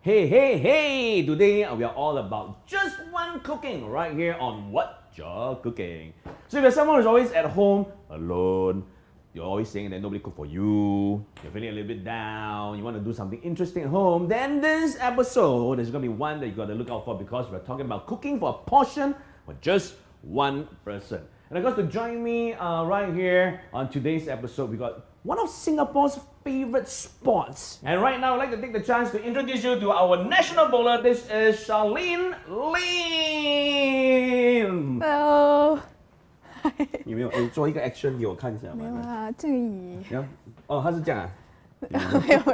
Hey! Today we are all about just one cooking right here on Wot'cha Cooking. So if you're someone who's always at home alone, you're always saying that nobody cook for you, you're feeling a little bit down, you want to do something interesting at home, then this episode is going to be one that you got to look out for because we're talking about cooking for a portion for just one person. And of course, to join me right here on today's episode, we got one of Singapore's favorite sports. And right now, I'd like to take the chance to introduce you to our national bowler. This is Charlene Liyan. Hello. 有没有？做一个 action 给我看一下。没有啊，这里。哦，他是这样啊。没有。我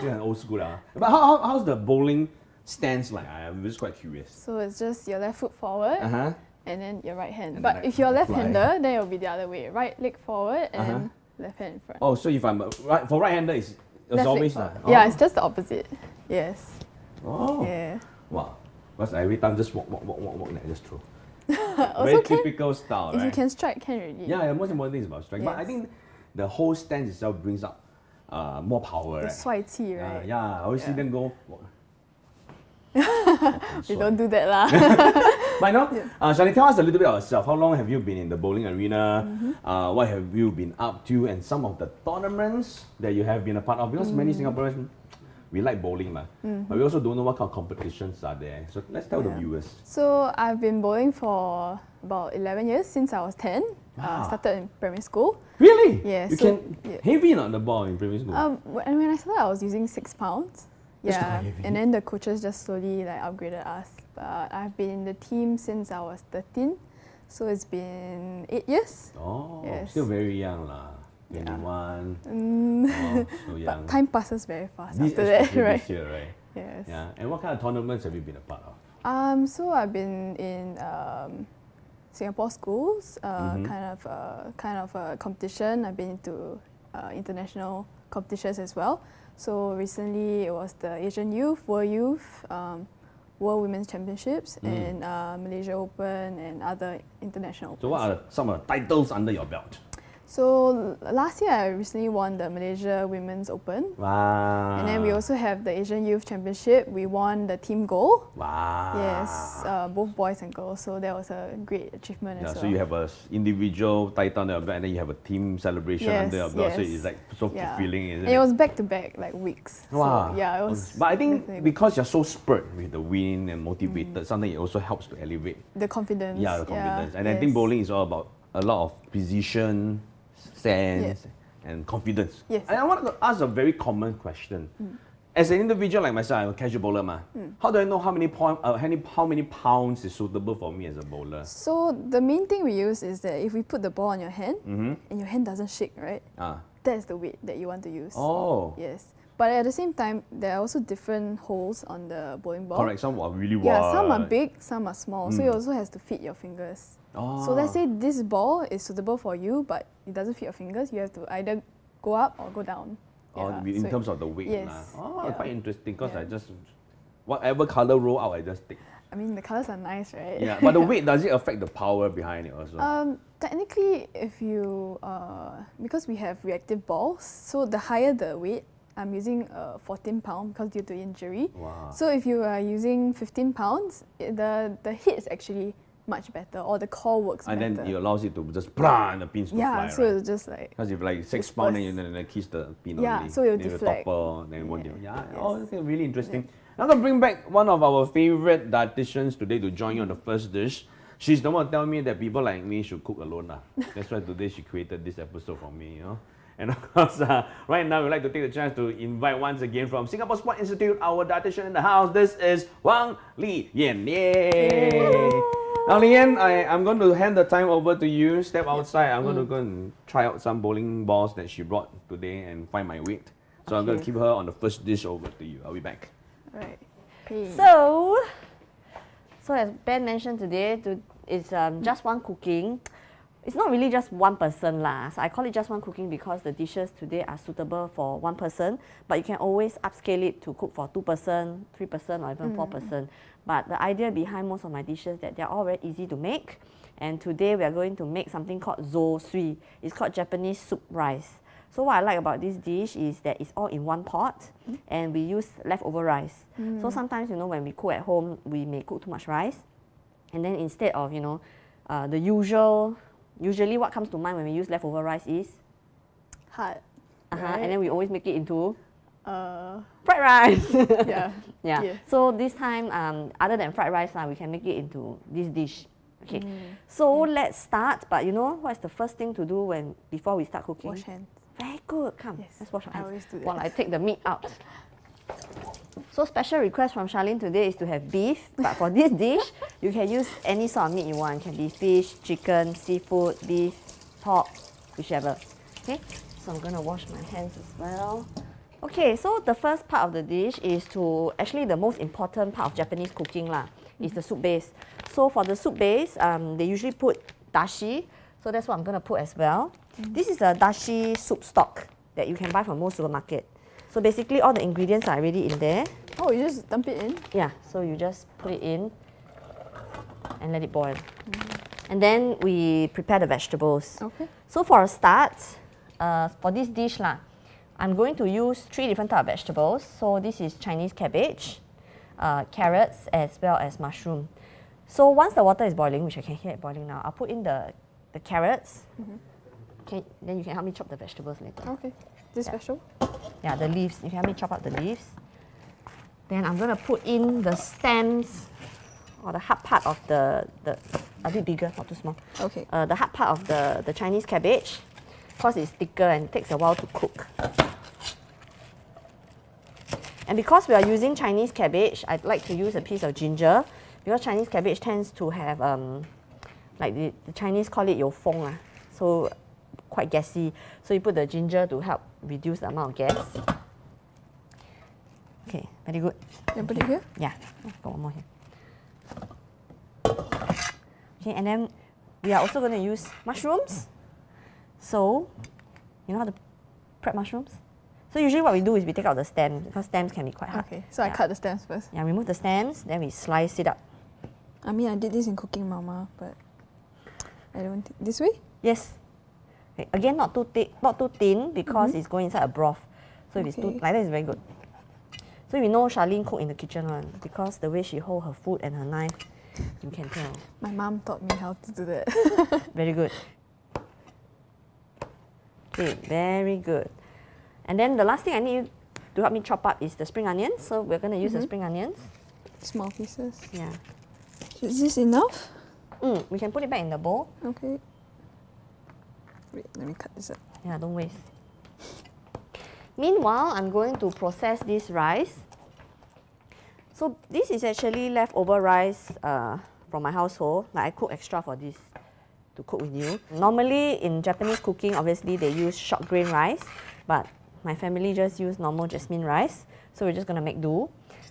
这个很 old school 啦。But how's the bowling stance like? I'm just quite curious. So it's just your left foot forward. And then your right hand. And but if you're left-hander, fly. then it will be the other way. Right leg forward and left hand in front. Oh, so if I'm right-hander, it's always like. Yeah, it's just the opposite. Yes. Oh. Yeah. Wow. Because every time just walk, and I just throw. Also Very can, typical style, if right? you can strike, can already. Yeah, most important thing is about strike. Yes. But I think the whole stance itself brings up more power, The right? 帅气, right? Yeah, I always see them go. You don't do that lah. But no, Charlene, tell us a little bit about yourself. How long have you been in the bowling arena? What have you been up to? And some of the tournaments that you have been a part of? Because many Singaporeans, we like bowling, but we also don't know what kind of competitions are there. So let's tell the viewers. So I've been bowling for about 11 years, since I was 10. Started in primary school. Really? Yeah. You can heavy on the ball in primary school? And when I started, I was using 6 pounds. That's Yeah, quite heavy. and then the coaches just slowly upgraded us. But I've been in the team since I was 13, so it's been 8 years. Oh, yes. still very young lah. 21. So young. But time passes very fast This, after that, right? This year, right? Yes. Yeah. And what kind of tournaments have you been a part of? So I've been in Singapore schools, kind of a competition. I've been into international competitions as well. So recently it was the Asian Youth, World Women's Championships, and Malaysia Open and other international Opens. So what are some of the titles under your belt? So last year I recently won the Malaysia Women's Open. Wow. And then we also have the Asian Youth Championship. We won the team goal. Wow. Yes, both boys and girls. So that was a great achievement as well. So you have an individual title under your belt and then you have a team celebration under your belt. So it's like so fulfilling, isn't it? And it was back to back, like weeks. Wow. So, yeah, it was. But I think because you're so spurred with the win and motivated, something it also helps to elevate. The confidence. Yeah, the confidence. Yeah, And I think bowling is all about a lot of precision, sense, and confidence. Yes. And I want to ask a very common question. As an individual like myself, I'm a casual bowler. How do I know how many pounds is suitable for me as a bowler? So the main thing we use is that if we put the ball on your hand and your hand doesn't shake, right? That's the weight that you want to use. Oh. Yes. But at the same time, there are also different holes on the bowling ball. Correct. Some are really wide. Yeah, some are big, some are small. So it also has to fit your fingers. So let's say this ball is suitable for you, but it doesn't fit your fingers. You have to either go up or go down. In terms of the weight. Yes. Quite interesting because I just, whatever color roll out, I just take. I mean, the colors are nice, right? Yeah, but the weight, does it affect the power behind it also? Technically, if you, because we have reactive balls, so the higher the weight, I'm using 14 pounds because due to injury. Wow. So if you are using 15 pounds, the hit is actually much better, or the core works better. And then it allows it to just blah, and the pins to fly, Yeah, so right? it's just like. Because if like 6 pounds, then you kiss the pin Yeah, only. so it'll then deflect. The topper, then one Yeah. yeah. Yes. Oh, okay, really interesting. I'm going to bring back one of our favorite dietitians today to join you on the first dish. She's the one to tell me that people like me should cook alone. That's why today she created this episode for me, you know. And of course, right now we'd like to take the chance to invite once again from Singapore Sport Institute, our dietitian in the house. This is Liyan. Yay! Now, Liyan, I'm going to hand the time over to you. Step outside. I'm going to go and try out some bowling balls that she brought today and find my weight. So I'm going to keep her on the first dish over to you. I'll be back. Right. So as Ben mentioned today, it's just one cooking. It's not really just one person lah. So I call it just one cooking because the dishes today are suitable for one person, but you can always upscale it to cook for 2 person, 3 person, or even 4 person. But the idea behind most of my dishes that they're all very easy to make. And today we are going to make something called Zosui. It's called Japanese soup rice. So what I like about this dish is that it's all in one pot, and we use leftover rice. So sometimes, you know, when we cook at home, we may cook too much rice, and then instead of, you know, usually what comes to mind when we use leftover rice is Hard. and then we always make it into Uh, fried rice. yeah. Yeah. Yeah. So this time, other than fried rice, we can make it into this dish. Okay. So let's start. But you know what's the first thing to do before we start cooking? Wash hands. Very good. Come, Yes, let's wash our I hands always do that. while I take the meat out. So special request from Charlene today is to have beef. But for this dish, you can use any sort of meat you want. It can be fish, chicken, seafood, beef, pork, whichever. Okay. So I'm gonna wash my hands as well. Okay, so the first part of the dish is actually the most important part of Japanese cooking is the soup base. So for the soup base, they usually put dashi. So that's what I'm gonna put as well. This is a dashi soup stock that you can buy from most supermarket. So basically all the ingredients are already in there. Oh, you just dump it in? Yeah, so you just put it in and let it boil. And then we prepare the vegetables. Okay. So for a start, for this dish I'm going to use 3 different types of vegetables. So this is Chinese cabbage, carrots, as well as mushroom. So once the water is boiling, which I can hear it boiling now, I'll put in the carrots. Okay, then you can help me chop the vegetables later. Okay. This vegetable? Yeah, the leaves. You can help me chop up the leaves. Then I'm going to put in the stems, or the hard part of the a bit bigger, not too small. Okay. The hard part of the Chinese cabbage, because it's thicker and it takes a while to cook. And because we are using Chinese cabbage, I'd like to use a piece of ginger, because Chinese cabbage tends to have, like the Chinese call it 有风, so quite gassy. So you put the ginger to help reduce the amount of gas. Okay, very good. You put it here? Yeah, got one more here. Okay, and then we are also going to use mushrooms. So, you know how to prep mushrooms? So usually what we do is we take out the stems, because stems can be quite hard. Okay, so I cut the stems first. Yeah, remove the stems, then we slice it up. I mean, I did this in Cooking Mama, but I don't think this way? Yes. Okay, again, not too thick, not too thin, because it's going inside a broth. So if it's too, Okay. like that is very good. So we know Charlene cook in the kitchen one, because the way she hold her food and her knife, you can tell. My mom taught me how to do that. Very good. Okay, very good. And then the last thing I need you to help me chop up is the spring onions. So we're going to use the spring onions. Small pieces. Yeah. Is this enough? We can put it back in the bowl. Okay. Wait, let me cut this up. Yeah, don't waste. Meanwhile, I'm going to process this rice. So this is actually leftover rice from my household. Like I cook extra for this to cook with you. Normally in Japanese cooking, obviously they use short grain rice, but my family just use normal jasmine rice. So we're just gonna make do.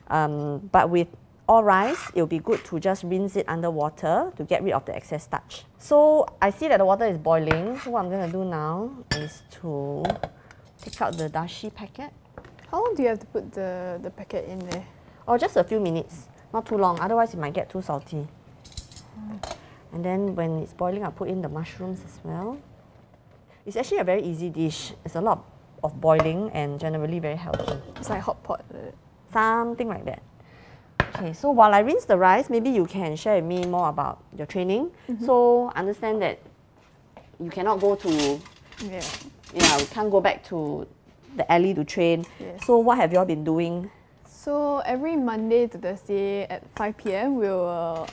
But with all rice, it'll be good to just rinse it under water to get rid of the excess starch. So I see that the water is boiling. So what I'm gonna do now is to take out the dashi packet. How long do you have to put the packet in there? Or just a few minutes, not too long, otherwise it might get too salty. And then when it's boiling, I'll put in the mushrooms as well. It's actually a very easy dish. It's a lot of boiling and generally very healthy. It's like hot pot. Something like that. Okay, so while I rinse the rice, maybe you can share with me more about your training. So understand that you cannot go to, Yeah. we can't go back to the alley to train. Yes. So what have you all been doing? So every Monday to Thursday at 5 p.m. we will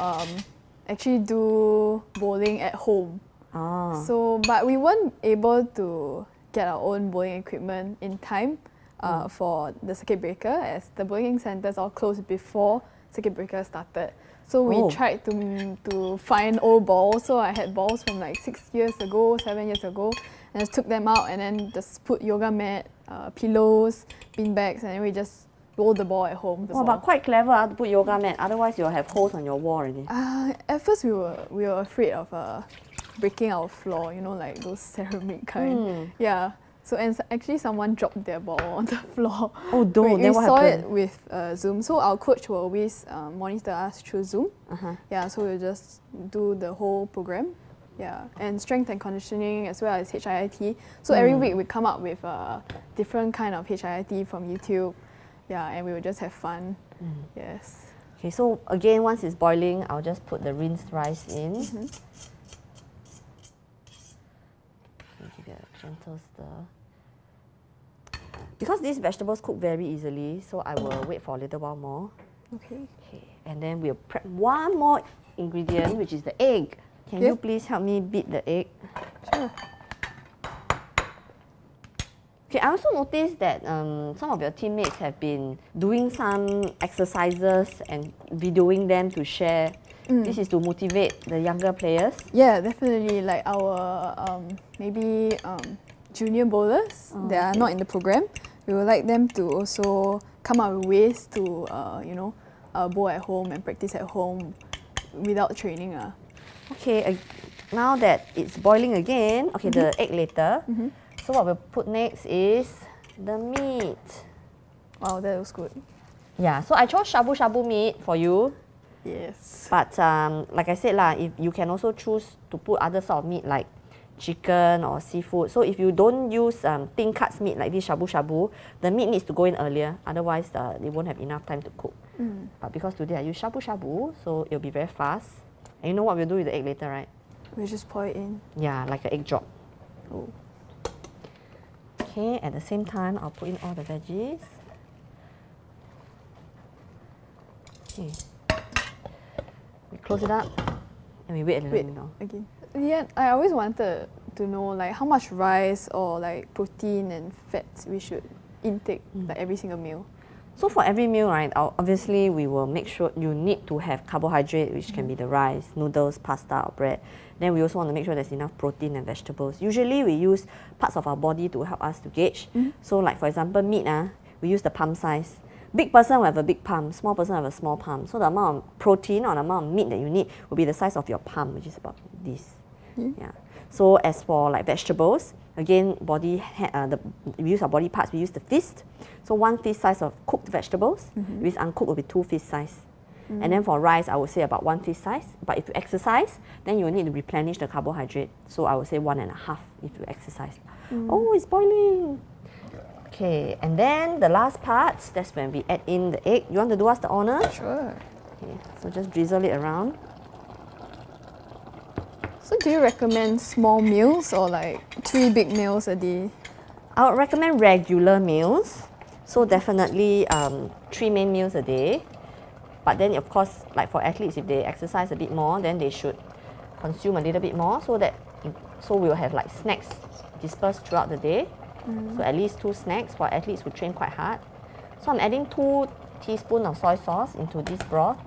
actually do bowling at home. So, but we weren't able to get our own bowling equipment in time for the circuit breaker, as the bowling centres all closed before circuit breaker started. So we tried to find old balls. So I had balls from like 6 years ago, 7 years ago, and just took them out and then just put yoga mat, pillows, bean bags, and then we just roll the ball at home. Oh, but quite clever to put yoga mat. Otherwise, you'll have holes on your wall already. At first, we were afraid of breaking our floor. You know, like those ceramic kind. Yeah. So and actually, someone dropped their ball on the floor. Oh, don't. We Then what saw happened? it with Zoom. So our coach will always monitor us through Zoom. Yeah. So we'll just do the whole program. Yeah, and strength and conditioning as well as HIIT. So every week we come up with a different kind of HIIT from YouTube. Yeah, and we will just have fun. Yes. Okay, so again, once it's boiling, I'll just put the rinsed rice in. Okay, give it a gentle stir. Because these vegetables cook very easily, so I will wait for a little while more. Okay. Okay, and then we'll prep one more ingredient, which is the egg. Can you please help me beat the egg? Sure. Okay, I also noticed that some of your teammates have been doing some exercises and videoing them to share. This is to motivate the younger players. Yeah, definitely. Like our maybe junior bowlers that are not in the program, we would like them to also come up with ways to bowl at home and practice at home without training. Okay, now that it's boiling again, okay, the egg later. So what we'll put next is the meat. Wow, that was good. Yeah, so I chose shabu shabu meat for you. Yes. But like I said, if you can also choose to put other sort of meat like chicken or seafood. So if you don't use thin cuts meat like this shabu shabu, the meat needs to go in earlier. Otherwise, they won't have enough time to cook. But because today I use shabu shabu, so it'll be very fast. And you know what we'll do with the egg later, right? We just pour it in. Yeah, like an egg drop. Oh. Okay, at the same time, I'll put in all the veggies. Okay. We close it up and we wait a little bit now. Again. Yeah, I always wanted to know like how much rice or like protein and fats we should intake like every single meal. So for every meal, right, obviously we will make sure you need to have carbohydrate, which can be the rice, noodles, pasta or bread. Then we also want to make sure there's enough protein and vegetables. Usually we use parts of our body to help us to gauge. So like for example, meat, we use the palm size. Big person will have a big palm, small person will have a small palm. So the amount of protein or the amount of meat that you need will be the size of your palm, which is about this. Yeah. So as for like vegetables, again, we use our body parts, we use the fist. So one fist size of cooked vegetables, if it's uncooked, will be 2 fist size. And then for rice, I would say about 1 fist size. But if you exercise, then you will need to replenish the carbohydrate. So I would say 1.5 if you exercise. Oh, it's boiling. Okay, and then the last part, that's when we add in the egg. You want to do us the honor? Sure. Okay, so just drizzle it around. So do you recommend small meals or like 3 big meals a day? I would recommend regular meals. So definitely 3 main meals a day. But then of course, like for athletes, if they exercise a bit more, then they should consume a little bit more so we will have like snacks dispersed throughout the day. So at least 2 snacks for athletes who train quite hard. So I'm adding 2 teaspoons of soy sauce into this broth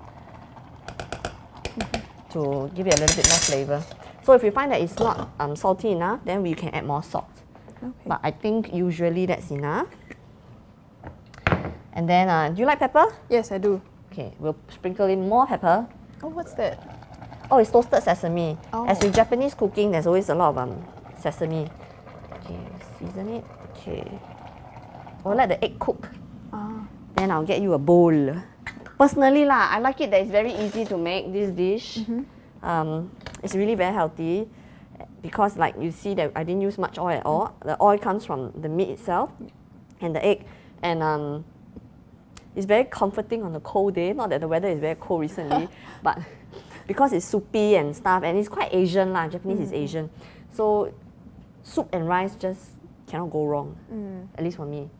to give it a little bit more flavor. So if you find that it's not salty enough, then we can add more salt. Okay. But I think usually that's enough. And then, do you like pepper? Yes, I do. Okay, we'll sprinkle in more pepper. Oh, what's that? Oh, it's toasted sesame. Oh. As with Japanese cooking, there's always a lot of sesame. Okay, season it. Okay. We'll let the egg cook. Then I'll get you a bowl. Personally, I like it that it's very easy to make this dish. It's really very healthy because like you see that I didn't use much oil at all. The oil comes from the meat itself and the egg. And it's very comforting on a cold day. Not that the weather is very cold recently, but because it's soupy and stuff, and it's quite Asian Japanese is Asian. So soup and rice just cannot go wrong, at least for me.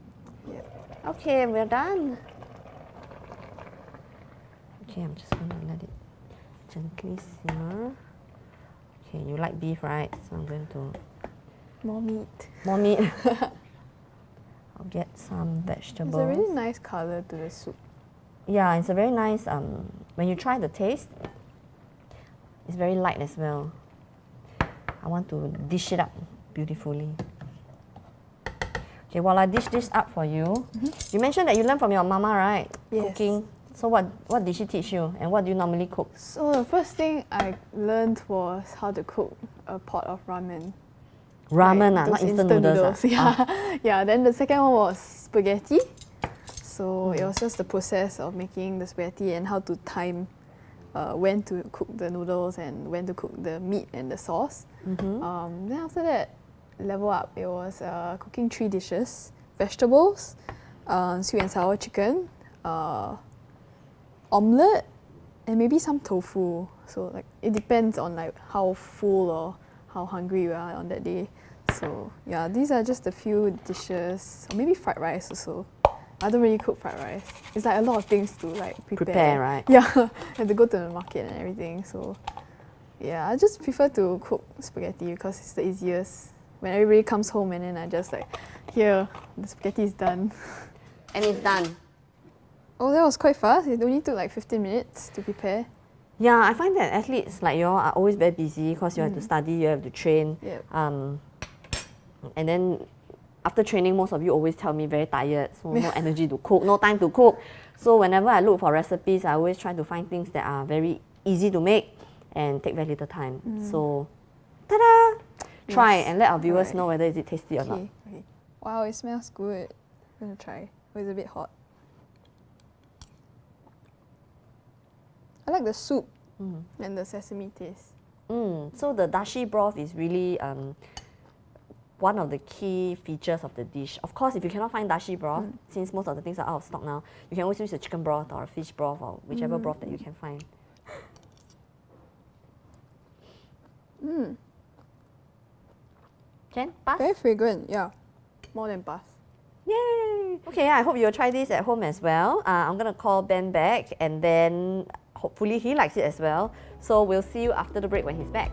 Yeah. Okay, we're done. Okay, I'm just going to let it gently simmer. Okay, you like beef, right? So I'm going to... More meat. More meat. I'll get some vegetables. It's a really nice color to the soup. Yeah, it's a very nice, when you try the taste, it's very light as well. I want to dish it up beautifully. Okay, while I dish this up for you, you mentioned that you learned from your mama, right? Yes. Cooking. So what did she teach you and what do you normally cook? So the first thing I learned was how to cook a pot of ramen. Ramen, Like not those instant noodles. Yeah. Yeah, then the second one was spaghetti. So it was just the process of making the spaghetti and how to time when to cook the noodles and when to cook the meat and the sauce. Then after that, level up. It was cooking 3 dishes: vegetables, sweet and sour chicken, omelette, and maybe some tofu. So like it depends on like how full or how hungry you are on that day. So yeah, these are just a few dishes. Or maybe fried rice also. I don't really cook fried rice. It's like a lot of things to like prepare. Prepare, right? Yeah, and to go to the market and everything. So yeah, I just prefer to cook spaghetti because it's the easiest. When everybody comes home and then I just like, here, the spaghetti is done. And it's done. Oh, that was quite fast. It only took like 15 minutes to prepare. Yeah, I find that athletes like you all are always very busy because you have to study, you have to train. Yep. And then after training, most of you always tell me very tired, so no energy to cook, no time to cook. So whenever I look for recipes, I always try to find things that are very easy to make and take very little time. So, ta-da! Try and let our viewers know whether is it tasty or not. Okay. Wow, it smells good. I'm gonna try. Oh, it's a bit hot. I like the soup and the sesame taste. So the dashi broth is really one of the key features of the dish. Of course, if you cannot find dashi broth, since most of the things are out of stock now, you can always use a chicken broth or a fish broth or whichever broth that you can find. Can? Pass? Very fragrant, yeah. More than pass. Yay! Okay, I hope you'll try this at home as well. I'm gonna call Ben back and then hopefully he likes it as well. So we'll see you after the break when he's back.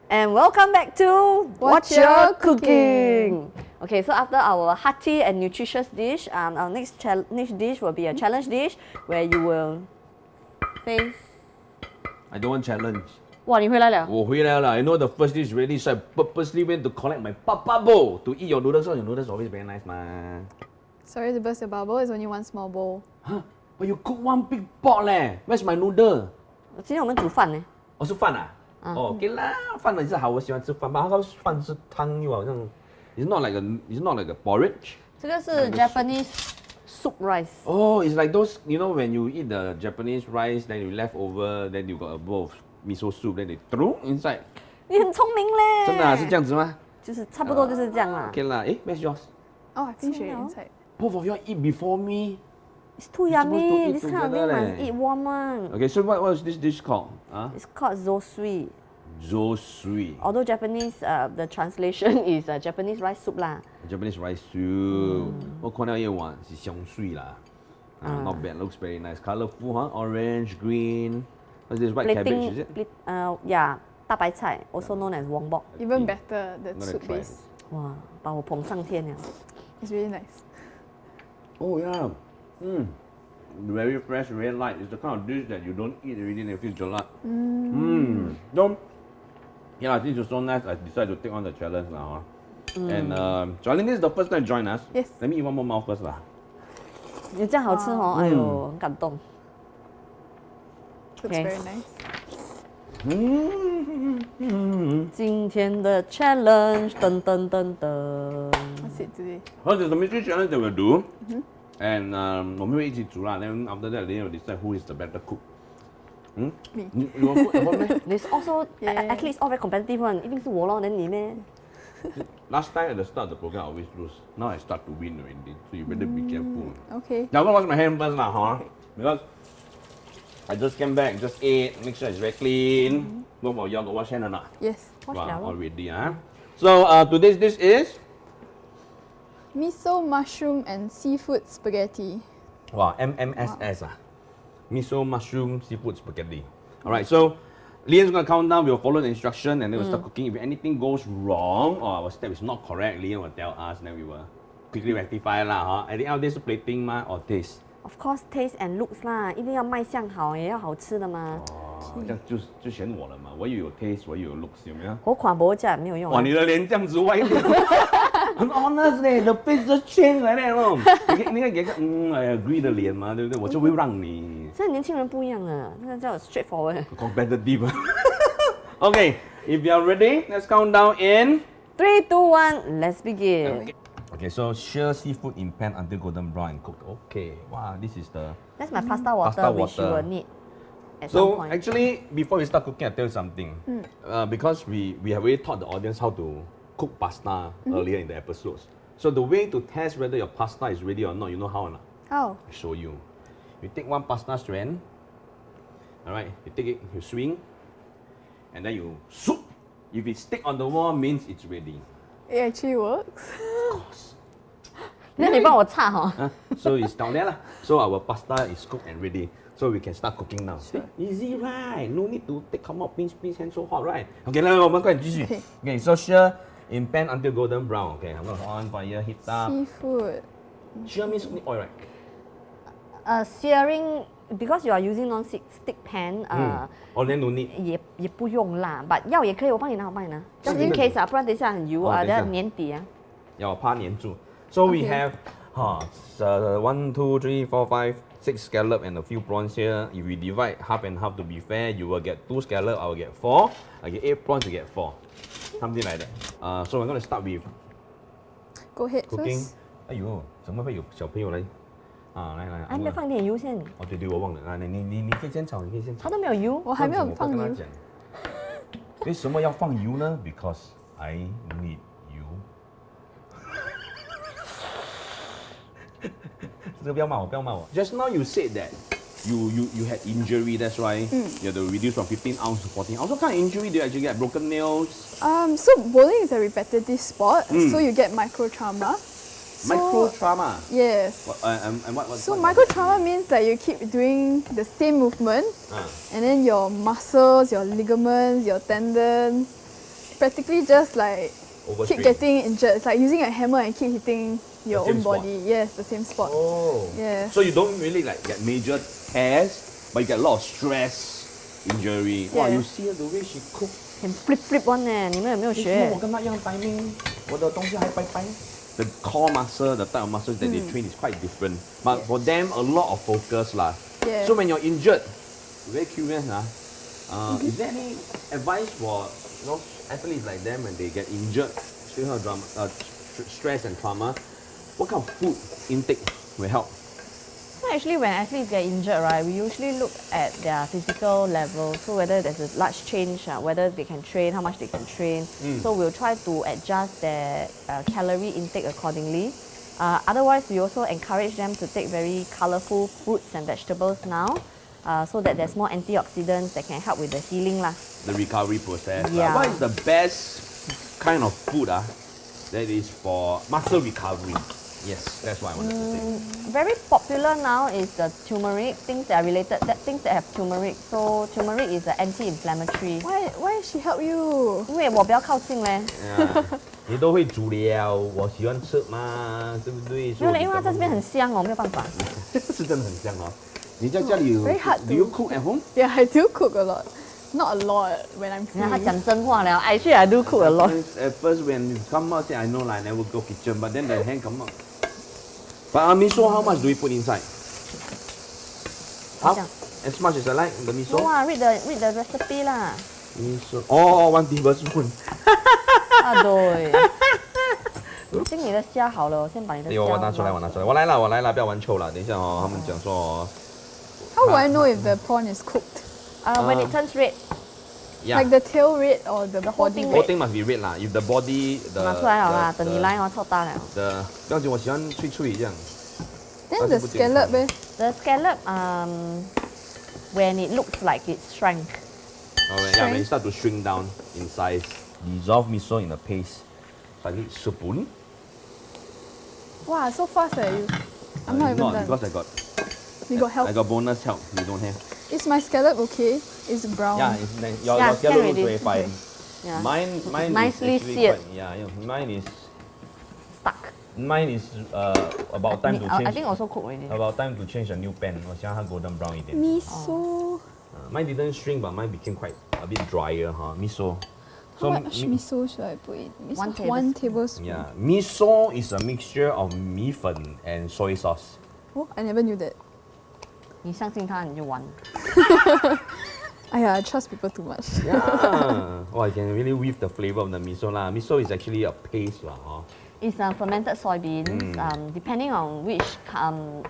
And welcome back to Wot'cha Cooking. Okay, so after our hearty and nutritious dish, our next dish will be a challenge dish where you will face. I don't want challenge. 哇，你回来了。我回来了. I know the first dish ready, so I purposely went to collect my papa bowl to eat your noodles. So your noodles always very nice, man. Sorry to burst your bubble, it's only one small bowl. Huh? But you cook one big pot leh. Where's my noodle? 今天我们煮饭呢。哦，是饭啊？哦，OK啦，饭也是好，我喜欢吃饭，但它饭是汤又好像 it's not like a porridge. 这个是 Japanese soup rice. Oh, it's like those, you know, when you eat the Japanese rice, then you left over, then you got a bowl of miso soup, then they throw inside. 你很聪明嘞。真的啊，是这样子吗？就是差不多就是这样啦。 OK 啦，诶 ，where's yours? Oh, I finished it inside. Both of you eat before me. It's too You're supposed to yummy. eat This kind of together thing must leh. eat warm one. Okay, so what is this dish called? It's called Zosui. Zosui. Although Japanese, the translation is Japanese rice soup lah. Japanese rice soup. 我看到一碗是香水啦。Not bad. Looks very nice. Colorful, huh? Orange, green. What's this? White cabbage, is it? Yeah, 大白菜, also known as wongbok. Even better, the I'm gonna soup try base. 哇，把我捧上天了。 It's really nice. Oh yeah. Very fresh, very light. It's the kind of dish that you don't eat already and you feel jelak. So, yeah, this is so nice. I decided to take on the challenge now. And Charlene, this is the first time you join us. Yes. Let me eat one more mouth first lah. 你这样好吃哦，哎呦，很感动。 Looks Okay. very nice. 今天的 challenge，噔噔噔噔。 What's it today? Well, there's a mystery challenge that we'll do. And 我们会一起煮啦. Then after that, then we'll decide who is the better cook. Me. You want food at home? There's also Yeah. athletes all very competitive one，一定是我咯，then 你咩？ Last time at the start of the program, I always lose. Now I start to win already. So you better be careful. Okay. Now I'm gonna wash my hands first lah, huh? Because I just came back, just ate, make sure it's very clean. Both of y'all got wash hand or not? Yes. Wash Wow, 了咯。 already, huh? So today's dish is Miso, mushroom, and seafood spaghetti. wow, MMSS Miso mushroom seafood spaghetti. Alright, so Liyan's gonna count down, we'll follow the instruction and then we'll start cooking. If anything goes wrong or our step is not correct, Liyan will tell us, then we will quickly rectify lah, huh? At the end of this, plating ma or taste. Of course, taste and looks 啦，一定要卖相好，也要好吃的嘛。这样就选我了嘛，我又有 taste，我又有 looks，有没有？我款薄价没有用啊。哇，你的脸这样子歪掉，很 honest 嘞，the face just change 来了咯。你看给个I agree 的脸嘛，对不对？我就会让你现在年轻人不一样了，那个叫 straightforward。 competitive。Okay, if you are ready, let's count down in 3, 2, 1, let's begin. Okay, so shear seafood in pan until golden brown and cooked. Okay, wow, this is the. That's my pasta water, Pasta which you water. will need at some So point. actually, before we start cooking, I'll tell you something. Because we have already taught the audience how to cook pasta earlier in the episodes. So the way to test whether your pasta is ready or not, you know how or not? How? I show you. You take one pasta strand. All right, you take it, you swing, and then you soup. If it stick on the wall, means it's ready. It actually works. Of course. 那你帮我擦哈。 So it's down there lah. So our pasta is cooked and ready. So we can start cooking now. Easy right? No need to come out, pinch, hand so hot, right? Okay, 来，我们快点继续。 Okay. Okay, so shear in pan until golden brown. Okay, I'm gonna on fire, heat up. Seafood. Shear means only oil, right? Searing because you are using non-stick pan， Oh, then no need. 也不用啦，but 要也可以，我帮你拿，我帮你拿，just in case 啊，不然等一下很油啊，等一下等下粘底啊。要我怕粘住。So we Okay. have 1, 2, 3, 4, 5, 6 scallop and a few prawns here. If we divide half and half to be fair, you will get 2 scallop, I will get 4. I get 8 prawns, you get 4. Something like that. So we're going to start with Go ahead cooking. first. 哎呦，怎么会有小朋友来？来来。还没放点油先，哦，对，我忘了。你可以先炒，你可以先炒。它都没有油。我还没有放油。我跟他讲为什么要放油呢 ？Because I need you 。这个不要骂我，不要骂我。Just now you said that you had injury, that's why you have to reduce from 15 ounce to 14 ounce. What kind of injury do you actually get? Broken nails? So bowling is a repetitive sport, so you get micro trauma. Micro trauma? Yes. And what? So micro trauma means that you keep doing the same movement, Ah. and then your muscles, your ligaments, your tendons, practically just like overstrain. getting injured. It's like using a hammer and keep hitting your The same own spot. body. Yes, the same spot. Oh. Yeah. So you don't really like get major tears, but you get a lot of stress, injury. Wow, Yeah. you see the way she cook. Can flip one 呢，你们有没有学？我跟她一样 timing，我的东西还白白。The core muscle, the type of muscles that they train is quite different. But for them, a lot of focus lah. Yeah. So when you're injured, very curious is there any advice for athletes like them when they get injured, stress and trauma? What kind of food intake will help? So actually, when athletes get injured, right, we usually look at their physical level. So whether there's a large change, whether they can train, how much they can train. So we'll try to adjust their calorie intake accordingly. Otherwise, we also encourage them to take very colorful fruits and vegetables now, so that there's more antioxidants that can help with the healing lah. The recovery process. Yeah. What is the best kind of food that is for muscle recovery? Yes, that's what I wanted to say. Very popular now is the turmeric, things that are related, things that have turmeric. So turmeric is an anti-inflammatory. Why she help you? 因为我比较靠近嘞，你都会煮了，我喜欢吃嘛，对不对？没有嘞，因为它在这边很香哦，没有办法。是真的很香哦。你在家里有 Very hard do you to- cook at home? Yeah, I do cook a lot. Not a lot when I'm 你看他 free. 讲真话了，actually I do cook a lot. At first when you come out, say I know I never go kitchen, but then the hand come out. But miso, how much do we put inside? How? 这样 As much as I like the miso. No 啊，read the recipe 啦。 Miso. Oh, 1 tablespoon. 啊对。经你的虾好了，我先把你的虾。我拿出来，我来了，不要玩臭了。等一下他们讲说 How will I know if the prawn is cooked? When it turns red， yeah. Like the tail red or the whole body thing whole red? thing must be red 啦。If the body 拿出来好啦，等你来哦，臭大了。不要紧，我喜欢脆这样。 Then the scallop, eh? The scallop, when it looks like it's shrunk. Alright, yeah, when it start to shrink down in size. Dissolve miso in a paste. So I need spoon. Wow, so fast you. I'm not even done. Because You got help. I got bonus help. You don't have. Is my scallop okay? It's brown. Yeah, your Yeah, scallop can looks very already. fine. Yeah. Mine Nicely is actually seared. quite, yeah, mine is Stuck. about time to I change. think also cook already. About time to change a new pan. 我想它 golden brown 一点。 Miso. Mine didn't shrink, but mine became quite a bit drier, Miso. How much miso should I put in? Miso, 1 tablespoon. Yeah, miso is a mixture of 米粉 and soy sauce. Oh, I never knew that. 你相信他，你就完。 I trust people too much. Yeah. Oh, I can really weave the flavor of the miso lah. Miso is actually a paste lah. It's fermented soybeans. Depending on which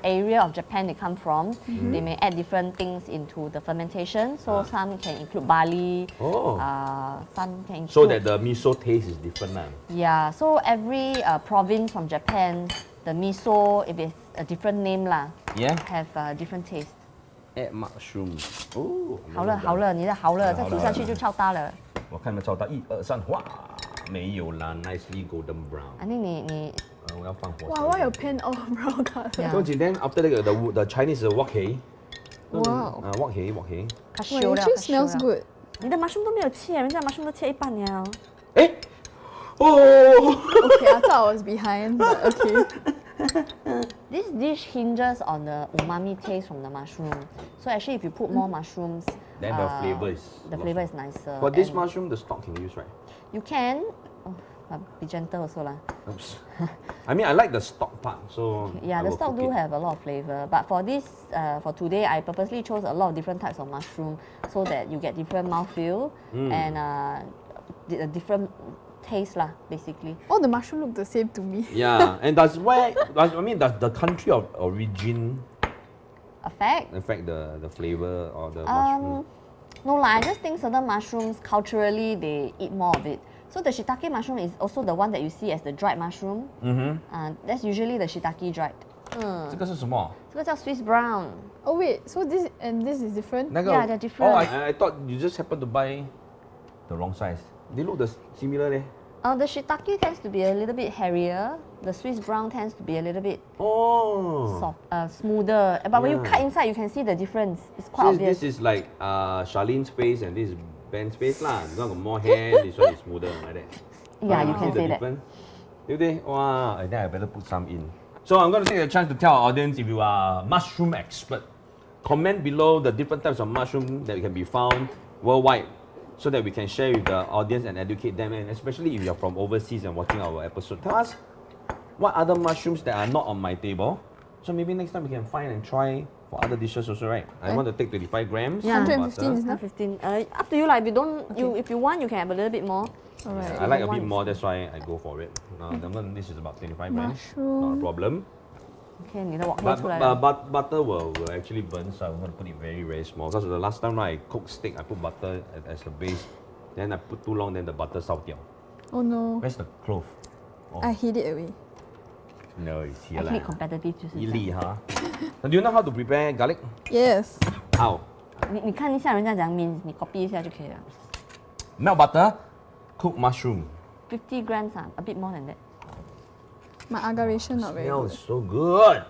area of Japan they come from, they may add different things into the fermentation. So some can include barley. Oh. Some can include. So that the miso taste is different lah. Yeah. So every province from Japan, the miso, if it's a different name lah, Yeah. have different taste. Add mushroom. Oh. 好了好了，你的好了，再煮下去就超大了。我看有没有照到1、2、3，哇，没有啦 ，nicely golden brown。 I think 你我要放火。 Wow, why your pan all brown color? Yeah. So then after that the Chinese Wot'cha. Wow. Wot'cha. 它 Well, 熟 it 了， actually 它熟 smells 了。 good. 你的 mushroom 都没有切，人家 mushroom 都切一半了。哎，哦， Okay, I thought I was behind, but okay. This dish hinges on the umami taste from the mushroom. So actually, if you put more mushrooms, Then the flavor is. the flavor is nicer. For this and mushroom, the stock can use, right? you can, but be gentle also lah. Oops. I mean, I like the stock part, so. Yeah, I the will stock cook do it. have a lot of flavor. But for this, for today, I purposely chose a lot of different types of mushroom so that you get different mouthfeel and a different taste lah, basically. All the mushroom look the same to me. Yeah, and does the country of origin Affect? affect the flavor or the mushroom? No lah, I just think certain mushrooms culturally they eat more of it. So the shiitake mushroom is also the one that you see as the dried mushroom. That's usually the shiitake dried. 这个是什么？这个叫 Swiss brown. Oh wait, so this and this is different? 那个 Yeah, they're different. Oh, I thought you just happened to buy the wrong size. They look similar leh. The shiitake tends to be a little bit hairier. The Swiss brown tends to be a little bit Oh. soft, smoother. But when you cut inside, you can see the difference. It's quite So obvious. this is like Charlene's face and this is Ben's face lah. This one got more hair, this one is smoother like that. Yeah, you See can the say that. difference? 对不对？哇 I think I better put some in. So I'm going to take the chance to tell our audience if you are a mushroom expert, comment below the different types of mushroom that can be found worldwide so that we can share with the audience and educate them. And especially if you're from overseas and watching our episode, tell us what other mushrooms that are not on my table. So maybe next time we can find and try for other dishes also, right? I want to take 25 grams. Yeah. of 115 butter. is not. 15. Up to you. Like, if you don't, if you want, you can have a little bit more. Alright. I like a bit One. more, that's why I go for it. This is about 25 grams. Mushroom. Not a problem. Okay, 你的 wok But, 出来了。 butter will actually burn, so I'm going to put it very, very small. Because the last time I cooked steak, I put butter as the base. Then I put too long, then the butter 烧掉. Oh no. Where's the clove? Oh, I hid it away. no, it's here. Actually, lah. competitive 就是一这样。粒哈。Now, do you know how to prepare garlic? Yes. How? 你看一下人家怎样 min，你 copy 一下就可以了。 Melt butter, cook mushroom. 50 grams a bit more than that. My aggravation not very Smells good. so good.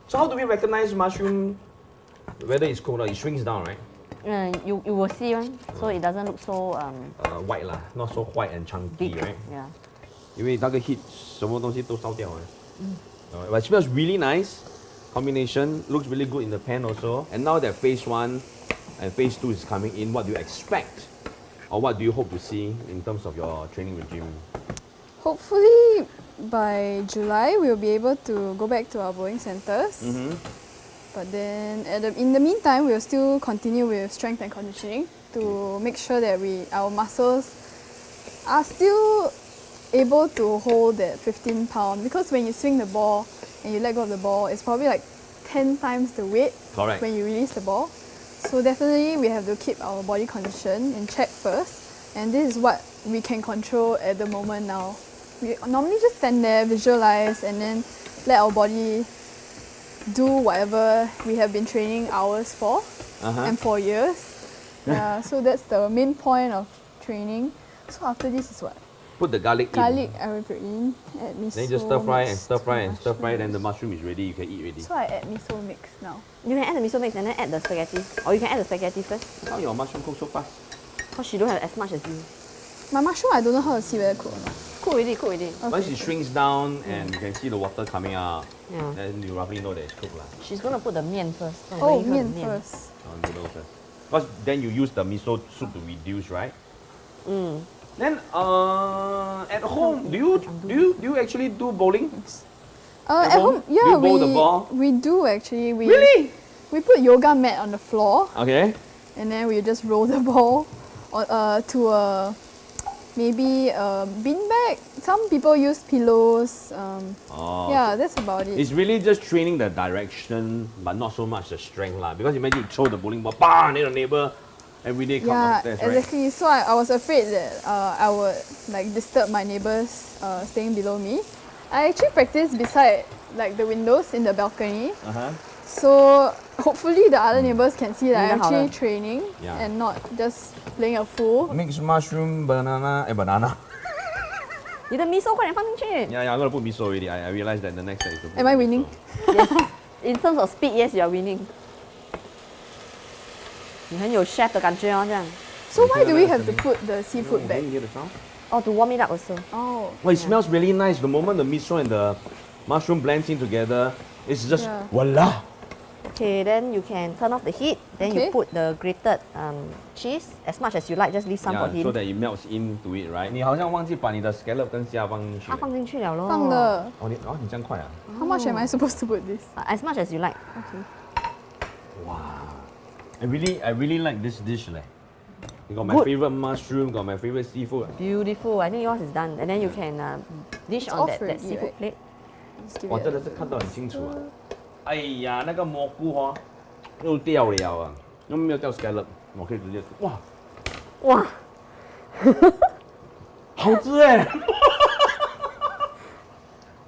So how do we recognize mushroom, whether it's cooked or it shrinks down, right? You will see one, so it doesn't look so White lah, not so white and chunky, big. right? Yeah. 因为那个 heat 什么东西都烧掉了。But it smells really nice. Combination looks really good in the pan also. And now that phase 1 and phase 2 is coming in, what do you expect? Or what do you hope to see in terms of your training regime? Hopefully by July we'll be able to go back to our bowling centers. But then in the meantime we'll still continue with strength and conditioning to make sure that our muscles are still able to hold that 15 pound, because when you swing the ball and you let go of the ball, it's probably like 10 times the weight Correct. when you release the ball. So definitely we have to keep our body condition in check first, and this is what we can control at the moment now. We normally just stand there, visualize, and then let our body do whatever we have been training hours for and for years. So that's the main point of training. So after this is what? Put the garlic in. Garlic I will put in, add miso. Then you just stir fry and mix stir fry and stir fry, then the mushrooms. mushroom is ready, you can eat ready. So I add miso mix now. You can add the miso mix and then add the spaghetti. Or you can add the spaghetti first, How your mushroom cook so fast? because she don't have as much as you. My mushroom I don't know how to see whether cook or not. Cook already, cook already. Once it shrinks down and you can see the water coming out, Yeah. then you roughly know that it's cooked lah. She's gonna put the 面 first. So Oh, really put the mian first. Noodles first. Because then you use the miso soup to reduce, right? Then at home, do you actually do bowling? At home? home, yeah, Do you bowl the ball? we do actually. Really? We put yoga mat on the floor, Okay. and then we just roll the ball to a maybe a beanbag. Some people use pillows. Yeah, that's about it. It's really just training the direction, but not so much the strength lah. Because imagine you throw the bowling ball, bang, then the neighbor every day come Yeah, upstairs, right? exactly. So I was afraid that I would like disturb my neighbors staying below me. I actually practice beside like the windows in the balcony. So hopefully the other neighbors can see that I'm actually training Yeah. and not just playing a fool. Mix mushroom, banana. 你的 miso 快点放进去。 Yeah, I'm gonna put miso already. I realized that the next step is to put Am I miso. winning? Yes. In terms of speed, yes, you are winning. 你很有 chef 的感觉哦，这样。 So why do we have to put the seafood Can back? you hear the sound? Oh, to warm it up also. Oh. Well, it smells really nice. The moment the miso and the mushroom blends in together, it's just Yeah. voila. Okay, then you can turn off the heat. Then you Okay. put the grated cheese as much as you like. Just leave some for Yeah, him. so that it melts into it, right? 你好像忘记把你的 scallop 跟虾放进去。他放进去了咯。放了。哦，你这样快啊？ How much am I supposed to put this? As much as you like. Okay. Wow. I really like this dish leh. You got my Good. favorite mushroom, got my favorite seafood. Beautiful. I think yours is done. And then you can dish It's on off that already, seafood right? plate. Just give 哇， it 真 a 的是看到很清楚啊！哎呀，那个蘑菇哦，又掉了啊，又没有掉 scallop，我可以直接吃。哇，哇，好吃哎！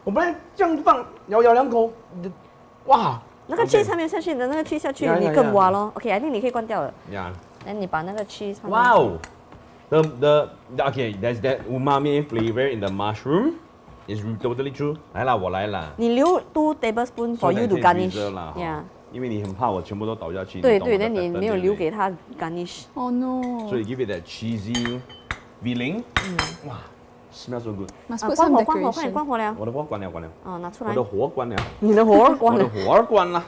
我本来这样放，咬两口，哇！那个 cheese 还没有下去，你的那个 cheese 下去， Yeah, 你 yeah, 更 yeah. 挖咯。OK， I think 你可以关掉了。呀， then 你把那个 cheese 放进去。 wow! The okay, there's that umami flavor in the mushroom. It's totally true. 来啦，我来啦。你留2 tablespoon for you to So that garnish. can preserve 啦哈 Yeah. 因为你很怕我全部都倒下去。对对，你懂我的那你 pattern，没有对不对留给他 garnish。 Oh no. So you give it that cheesy feeling. 哇 Smells so good. Must 啊， put 关 some 火，关火，快点 decoration. 关火了。我的火关了，关了。哦，拿出来我。的火关了。你的火关我的了。火关了。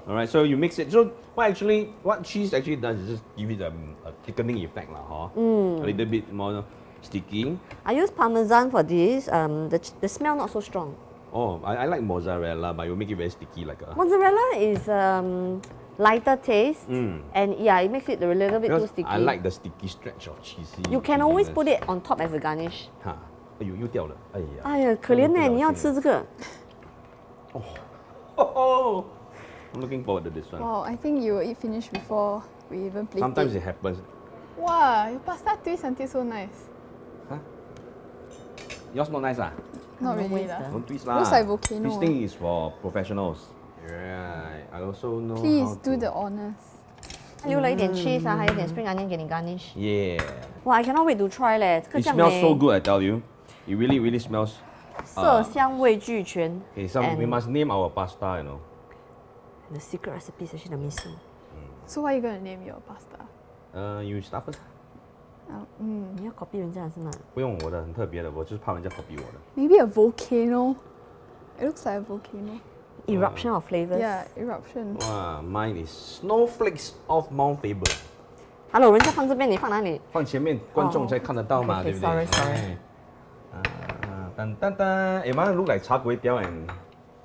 Alright, so you mix it. So what cheese actually does is just give it a thickening effect lah, huh? A little bit more sticky. I use parmesan for this. The smell not so strong. Oh, I like mozzarella, but you make it very sticky like a. Mozzarella is lighter taste, and yeah, it makes it a little bit too Because sticky. I like the sticky stretch of cheesy. You can always put cheesiness. it on top as a garnish. 哈，哎呦，又掉了，哎呀。哎呀，可怜呢，你要吃这个。 Oh, I'm looking forward to this one. Wow, I think you will eat finish before we even plate Sometimes it. it happens. Wow, your pasta tastes until so nice. Huh? Yours not nice ah? Not No really waste, lah. Don't twist lah. Looks like volcano. This thing is for professionals. Right. I also know Please how do to- the honors. 留了一点 cheese 啊，还有一点 spring onion 给你 garnish。 Yeah. 哇，I cannot wait to try 嘞，这个 It 这样 smells so 美， good, I tell you. It really, really smells. 色香味俱全。 Okay, we And must name our pasta, you know. the secret recipe is actually the miso. So what are you gonna name your pasta? You start first. 你要 copy 人家的是吗？不用我的，很特别的，我就是怕人家 copy 我的。 Maybe a volcano. It looks like a volcano. Eruption of flavors. Yeah, eruption. Wow, mine is snowflakes of Mount Faber. Hello，人家放这边，你放哪里？放前面，观众才看得到嘛， Okay, 对不对 sorry. 噔噔噔，哎，mine look like char kway teow and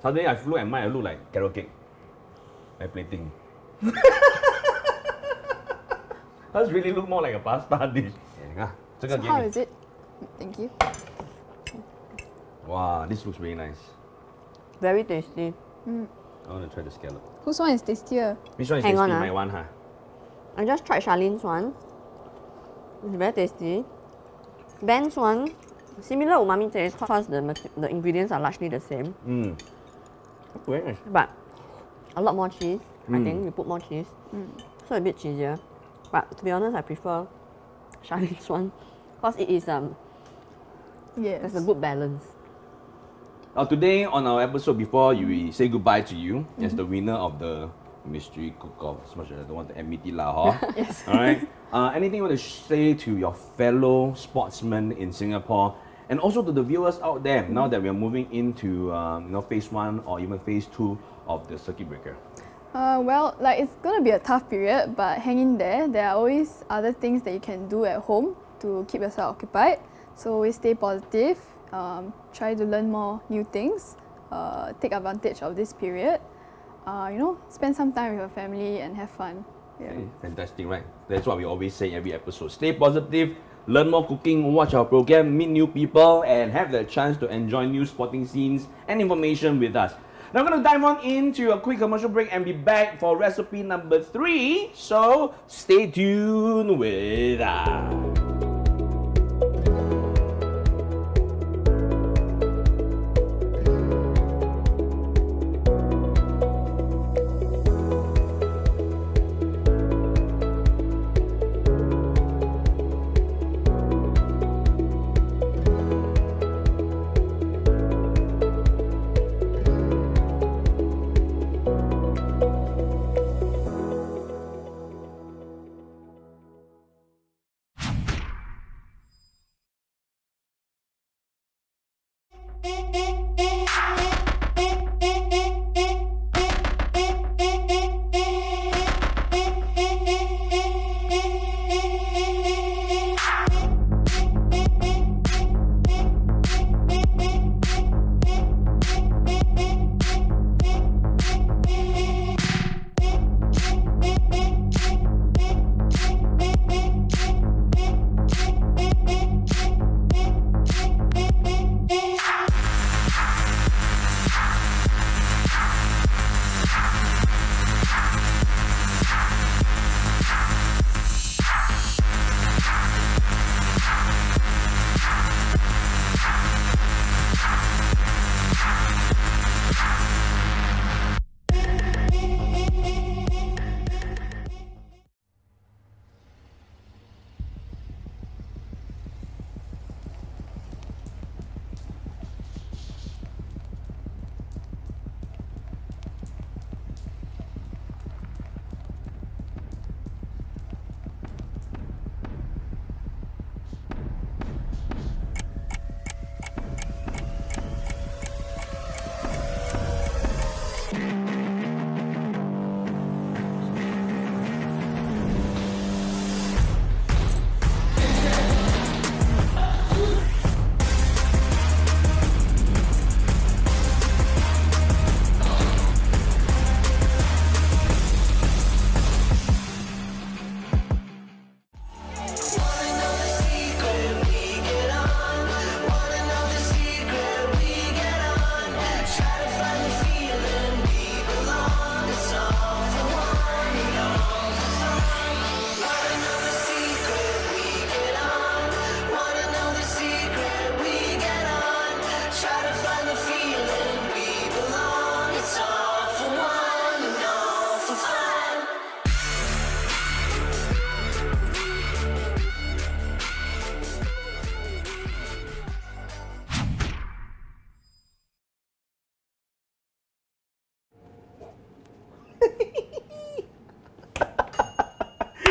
suddenly I look at mine, I look like carrot cake. My plating. Does really look more like a pasta dish. 你看，这个 So 给 how 你。 is it? Thank you. Wow, this looks very nice. Very tasty. I want to try the scallop. Whose one is tastier? Which one is Hang tasty? on, ah. My one, huh? I just tried Charlene's one. It's very tasty. Ben's one, similar umami taste because the ingredients are largely the same, Very nice. but a lot more cheese. I think you put more cheese, so a bit cheesier. But to be honest, I prefer Charlene's one because it is Yes. there's a good balance. Today on our episode, before we say goodbye to you, as the winner of the mystery cook-off, as much as I don't want to admit it lah, huh? Yes. All right. Anything you want to say to your fellow sportsmen in Singapore, and also to the viewers out there now that we are moving into phase 1 or even phase 2 of the circuit breaker? Well, like it's gonna be a tough period, but hang in there. There are always other things that you can do at home to keep yourself occupied. So always stay positive. Try to learn more new things. Take advantage of this period. Spend some time with your family and have fun. Yeah. Okay, fantastic, right? That's what we always say in every episode. Stay positive, learn more cooking, watch our program, meet new people, and have the chance to enjoy new sporting scenes and information with us. Now I'm going to dive on into a quick commercial break and be back for recipe number 3. So stay tuned with us.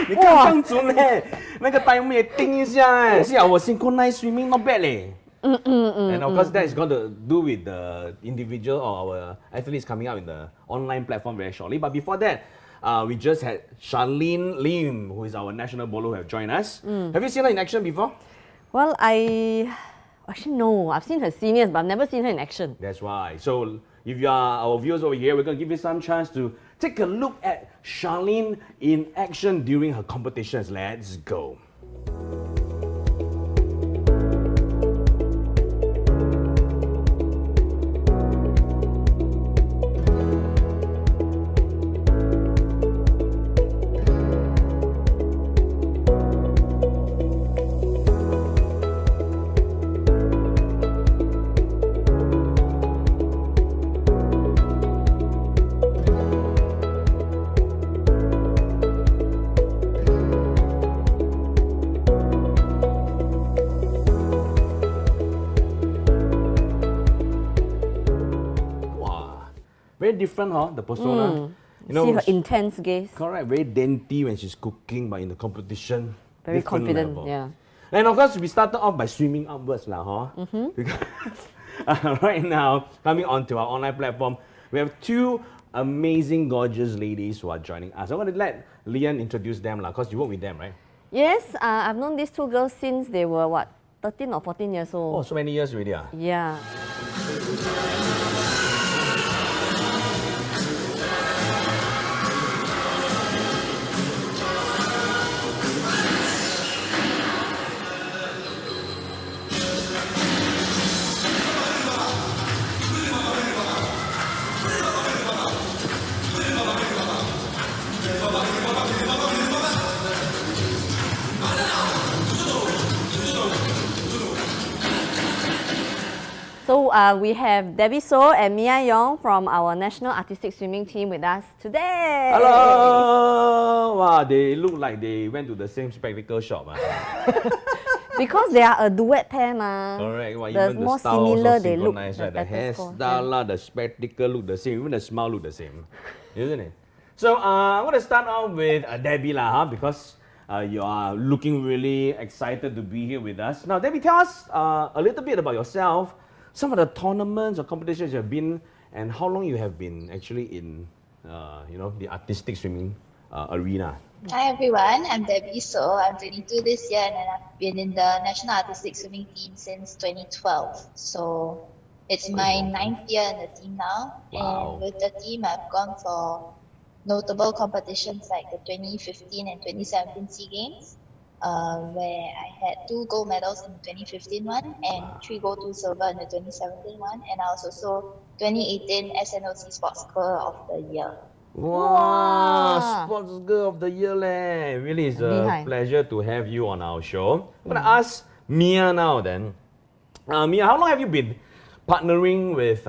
你看这样准嘞，那个 time 也定一下哎，是啊，我 synchronized swimming not bad 嘞。And of course, that is going to do with the individual or our athletes coming out in the online platform very shortly. But before that, we just had Charlene Lim, who is our national bowler, who have joined us. Have you seen her in action before? Well, actually no. I've seen her seniors, but I've never seen her in action. That's right. So if you are our viewers over here, we're going to give you some chance to take a look at Charlene in action during her competitions. Let's go. Very different, huh? The persona. You know, See her intense gaze. correct. Very dainty when she's cooking, but in the competition, Very different confident, level. yeah. And of course, we started off by swimming upwards, lah, huh? Because right now, coming onto our online platform, we have two amazing, gorgeous ladies who are joining us. I want to let Liyan introduce them, lah, because you work with them, right? Yes, I've known these two girls since they were, what, 13 or 14 years old. Oh, so many years already, ah. Yeah. So we have Debbie So and Mia Yong from our National Artistic Swimming team with us today. Hello! Wow, they look like they went to the same spectacle shop. Because they are a duet pair, ma. Correct. Well, The even the more styles similar are they look, synchronized, the right? The better score. hairstyle, lah, the spectacle look the same. Even the smile look the same, isn't it? So I'm going to start off with Debbie lah, huh? Because you are looking really excited to be here with us. Now, Debbie, tell us a little bit about yourself, some of the tournaments or competitions you have been, and how long you have been actually in, the artistic swimming arena. Hi everyone, I'm Debbie So. I'm 22 this year and I've been in the National Artistic Swimming team since 2012. So it's my 9th year in the team now. Wow. And with the team, I've gone for notable competitions like the 2015 and 2017 SEA Games, where I had 2 gold medals in the 2015 one and 3 gold, 2 silver in the 2017 one. And I was also 2018 SNOC Sports Girl of the Year. Wow, Wow. Sports Girl of the Year leh. Really, it's a Lihai. pleasure to have you on our show. I'm gonna ask Mia now then. Mia, how long have you been partnering with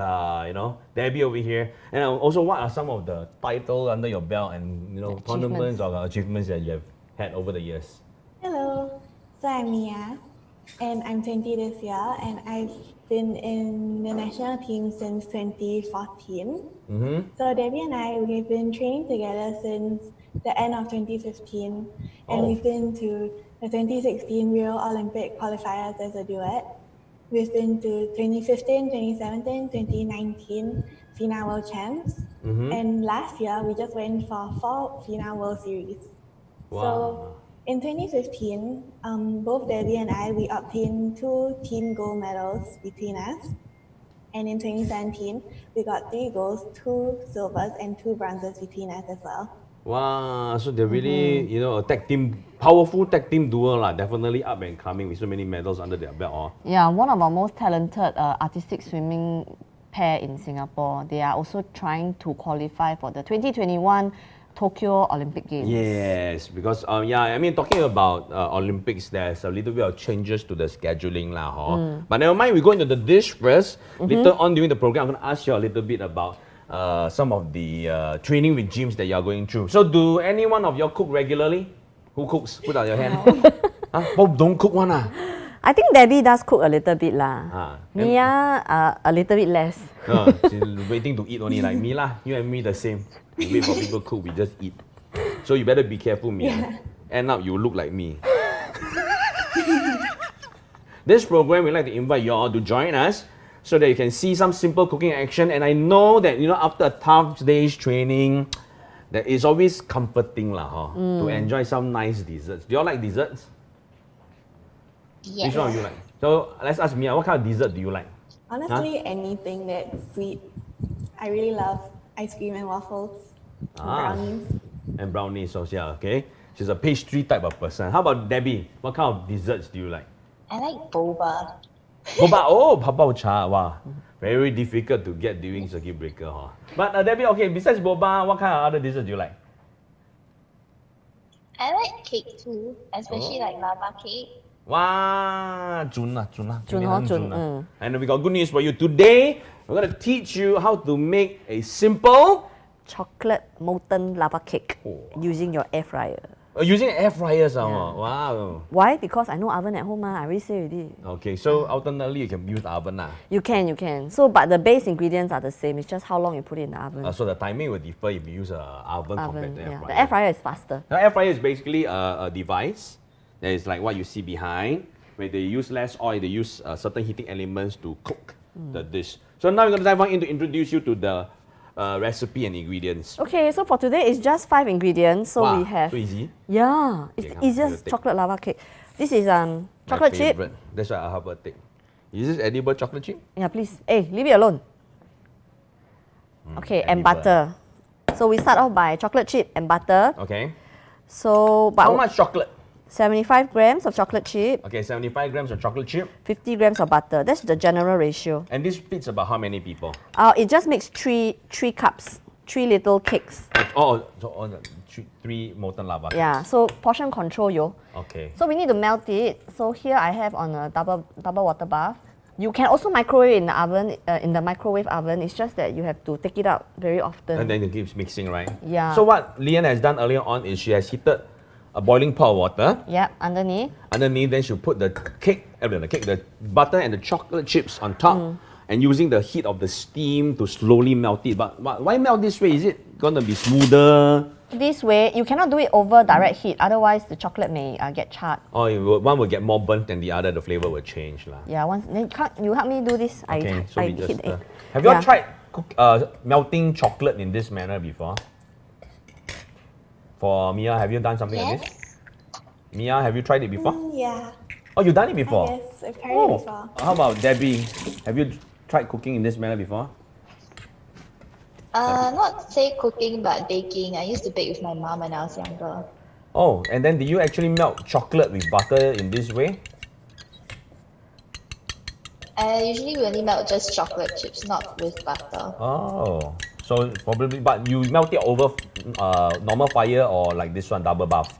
Debbie over here? And also, what are some of the titles under your belt and tournaments or achievements that you have had over the years? Hello, so I'm Mia, and I'm 20 this year, and I've been in the national team since 2014. So Debbie and I, we've been training together since the end of 2015, and Oh. we've been to the 2016 Rio Olympic qualifiers as a duet. We've been to 2015, 2017, 2019 FINA World Champs, And last year, we just went for 4 FINA World Series. Wow. So in 2015, both Debbie and I, we obtained 2 team gold medals between us. And in 2017, we got 3 golds, 2 silvers, and 2 bronzes between us as well. Wow, so they're really, a tag team, powerful tag team duo lah. Definitely up and coming with so many medals under their belt. Yeah, one of our most talented artistic swimming pair in Singapore. They are also trying to qualify for the 2021 Tokyo Olympic Games. Yes, because talking about Olympics, there's a little bit of changes to the scheduling lah. But never mind, we go into the dish first. Later on during the program, I'm going to ask you a little bit about some of the training regimes that you are going through. So do any one of you cook regularly? Who cooks? Put out your hand. Both don't cook one ah. I think Debbie does cook a little bit lah. Mia a little bit less. She's waiting to eat only like me lah. You and me the same. We wait for people cook, we just eat. So you better be careful, Mia. Yeah. End up you look like me. This program, we like to invite you all to join us so that you can see some simple cooking action. And I know that after a tough day's training, that it's always comforting lah, to enjoy some nice desserts. Do you all like desserts? Yes. Which one do you like? So let's ask Mia, what kind of dessert do you like? Honestly, anything that's sweet. I really love ice cream and waffles, brownies. And brownies, so yeah, okay. She's a pastry type of person. How about Debbie? What kind of desserts do you like? I like boba. Boba, Wot'cha, wow. Very difficult to get during circuit breaker, huh? But Debbie, okay, besides boba, what kind of other desserts do you like? I like cake too, especially like lava cake. Wow, Jun. And we got good news for you. Today, we're going to teach you how to make a simple chocolate molten lava cake using your air fryer. Using air fryers, wow. Why? Because I know oven at home, I already say already. Okay, so alternately you can use the oven. You can. So, but the base ingredients are the same. It's just how long you put it in the oven. So the timing will differ if you use an oven compared to air fryer. The air fryer is faster. The air fryer is basically a device that is like what you see behind, where they use less oil, they use certain heating elements to cook the dish. So now we're going to dive on in to introduce you to the recipe and ingredients. Okay, so for today it's just 5 ingredients. So we have. So easy. Yeah, it's the easiest chocolate lava cake. This is chocolate chip. That's why I have a take. Is this edible chocolate chip? Yeah, please. Hey, leave it alone. Okay, edible. And butter. So we start off by chocolate chip and butter. Okay. So, but how much chocolate? 75 grams of chocolate chip. Okay, 75 grams of chocolate chip. 50 grams of butter. That's the general ratio. And this fits about how many people? It just makes three cups, 3 little cakes. So 3 molten lava cakes. Yeah, so portion control, yo. Okay. So we need to melt it. So here I have on a double water bath. You can also microwave in the oven, in the microwave oven. It's just that you have to take it out very often. And then it keeps mixing, right? Yeah. So what Liyan has done earlier on is she has heated a boiling pot of water. Yeah, underneath. Then she'll put the butter and the chocolate chips on top, and using the heat of the steam to slowly melt it. But why melt this way? Is it going to be smoother? This way, you cannot do it over direct heat. Otherwise, the chocolate may get charred. Or one will get more burnt than the other. The flavor will change, lah. Yeah, then you help me do this. Okay, I we just. hit it. Have you all tried melting chocolate in this manner before? For Mia, have you done something like this? Mia, have you tried it before? Yeah. Oh, you've done it before? Yes, I've tried it before. How about Debbie? Have you tried cooking in this manner before? Not say cooking, but baking. I used to bake with my mom when I was younger. Oh, and then do you actually melt chocolate with butter in this way? I usually only melt just chocolate chips, not with butter. Oh, so probably, but you melt it over normal fire or like this one, double bath?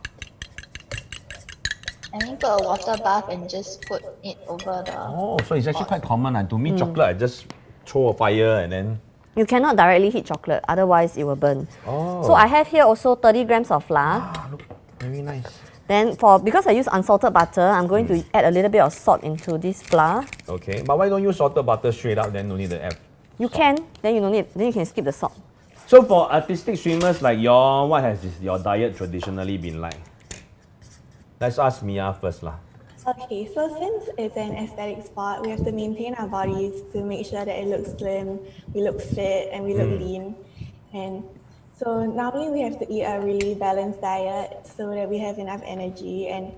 I think put a water bath and just put it over the. Oh, so it's actually quite common. To me, chocolate, I just throw a fire and then. You cannot directly heat chocolate, otherwise it will burn. Oh. So I have here also 30 grams of flour. Look, very nice. Then because I use unsalted butter, I'm going to add a little bit of salt into this flour. Okay, but why don't you salted butter straight up? Then no need to add. You can, then you don't need. Then you can skip the salt. So for artistic swimmers like y'all, what has your diet traditionally been like? Let's ask Mia first lah. Okay, so since it's an aesthetic sport, we have to maintain our bodies to make sure that it looks slim, we look fit, and we look lean. And so normally we have to eat a really balanced diet so that we have enough energy and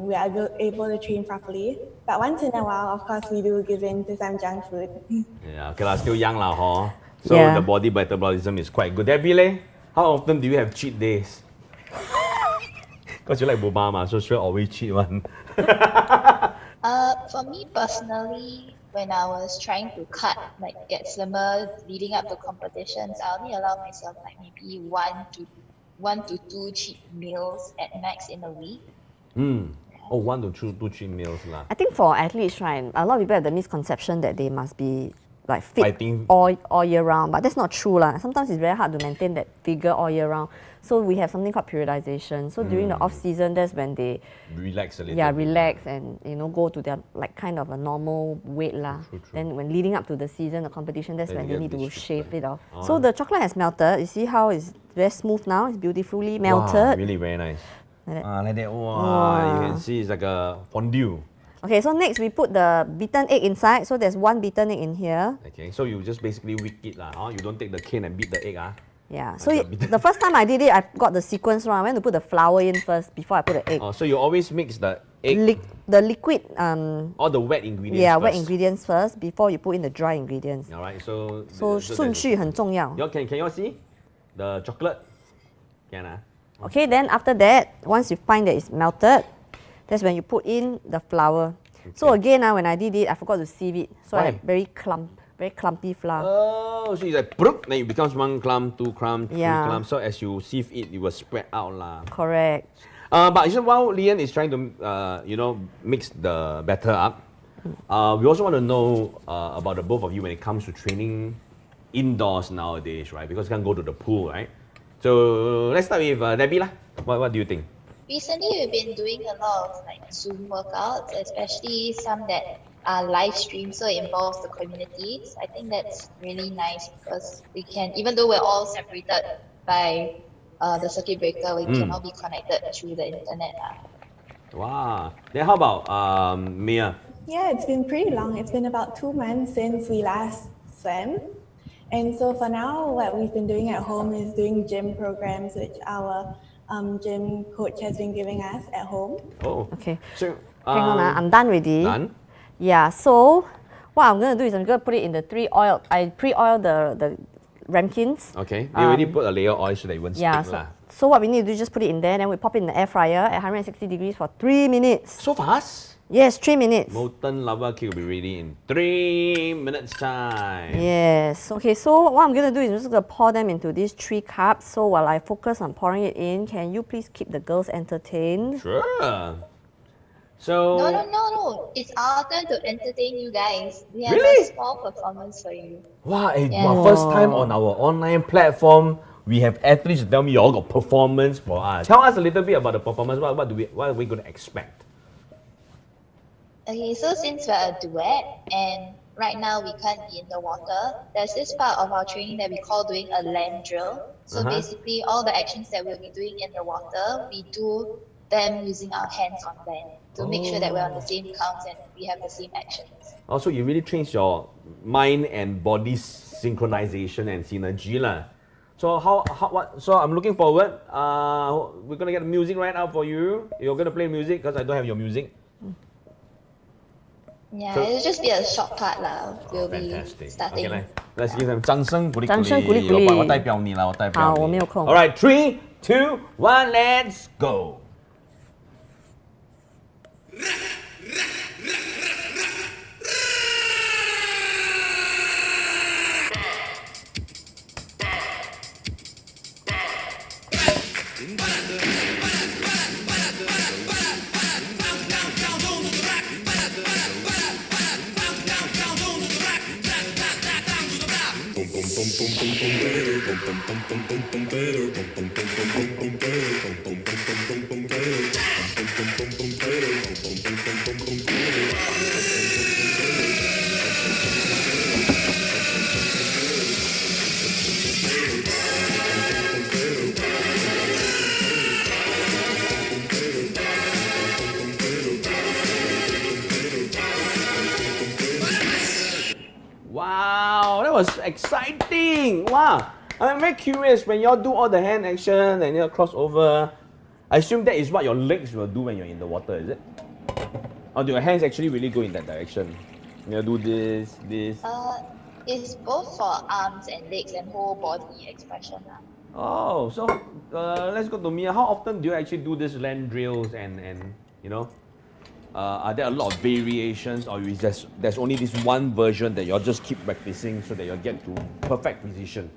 we are able to train properly. But once in a while, of course, we do give in to some junk food. Yeah, okay lah, still young lah, huh? So Yeah. the body metabolism is quite good. Debbie leh, how often do you have cheat days? Because you like boba ma, so sure always cheat one. For me personally, when I was trying to cut, like get slimmer leading up to competitions, I only allow myself like maybe one to two cheat meals at max in a week. Oh, 1 to 2 cheat meals lah. I think for athletes, right, a lot of people have the misconception that they must be like fit Fighting. all year round, but that's not true lah. Sometimes it's very hard to maintain that figure all year round. So we have something called periodization. So during the off season, that's when they Relax a little. relax and go to their like kind of a normal weight lah. True. Then when leading up to the season, the competition, that's Then when you they get need to restricted. shave it off. So the chocolate has melted. You see how it's very smooth now. It's beautifully melted. Wow, really very nice. Like that. Like that. Wow, you can see it's like a fondue. Okay, so next we put the beaten egg inside. So there's one beaten egg in here. Okay, so you just basically whip it lah. You don't take the cane and beat the egg ah. Yeah. Like So the beaten- the first time I did it, I got the sequence wrong. I went to put the flour in first before I put the egg. Oh, so you always mix the egg, The liquid, all the wet ingredients. wet first. ingredients first before you put in the dry ingredients. All right, so So 顺序很重要. Can you all see the chocolate? Can ah. Okay, then after that, once you find that it's melted, that's when you put in the flour. So again, when I did it, I forgot to sieve it. So I Why? had very clumpy flour. Oh, so it's like brook, then it becomes 1 clump, 2 clump, 3 Yeah. clump. So as you sieve it, it will spread out lah. Correct. But while Liyan is trying to, mix the batter up, we also want to know about the both of you when it comes to training indoors nowadays, right? Because you can't go to the pool, right? So let's start with Debbie lah. What do you think? Recently, we've been doing a lot of like Zoom workouts, especially some that are live streamed, so it involves the communities. I think that's really nice because we can, even though we're all separated by the circuit breaker, we can all be connected through the internet. Wow. Then how about Mia? Yeah, it's been pretty long. It's been about 2 months since we last swam. And so for now, what we've been doing at home is doing gym programs, which our gym coach has been giving us at home. Oh. Okay. So Hang on, I'm done already. done. Yeah, so what I'm going to do is I'm going to put it in the I pre-oiled the ramekins. Okay. They already put a layer of oil so that it won't Yeah, stick lah. so what we need to do is just put it in there, then we pop it in the air fryer at 160 degrees for 3 minutes. So fast? Yes, 3 minutes. Molten lava cake will be ready in 3 minutes time. Yes. Okay, so what I'm going to do is I'm just going to pour them into these 3 cups. So while I focus on pouring it in, can you please keep the girls entertained? Sure. So No. It's our turn to entertain you guys. We have Really? a small performance for you. wow, Yeah. wow, first time on our online platform, we have athletes tell me you all got performance for us. Tell us a little bit about the performance. What are we going to expect? Okay, so since we're a duet and right now we can't be in the water, there's this part of our training that we call doing a land drill. So basically all the actions that we'll be doing in the water, we do them using our hands on land to make sure that we're on the same counts and we have the same actions. Also, you really trains your mind and body synchronization and synergy lah. So So I'm looking forward. We're gonna get the music right now for you. You're gonna play music because I don't have your music. Yeah, So- it'll just be a short part lah. We'll Fantastic. be starting. Okay, let's give them 掌声鼓励鼓励。掌声鼓励鼓励。我代表你啦，我代表你。好，我没有空。 All right, 3, 2, 1, let's go. Wow, that was exciting! Wow, I'm very curious, when y'all do all the hand action and you cross over, I assume that is what your legs will do when you're in the water, is it? Or do your hands actually really go in that direction? You do this. It's both for arms and legs and whole body expression. Oh, so let's go to Mia. How often do you actually do these land drills and are there a lot of variations, or is there's only this one version that you'll just keep practicing so that you'll get to perfect position?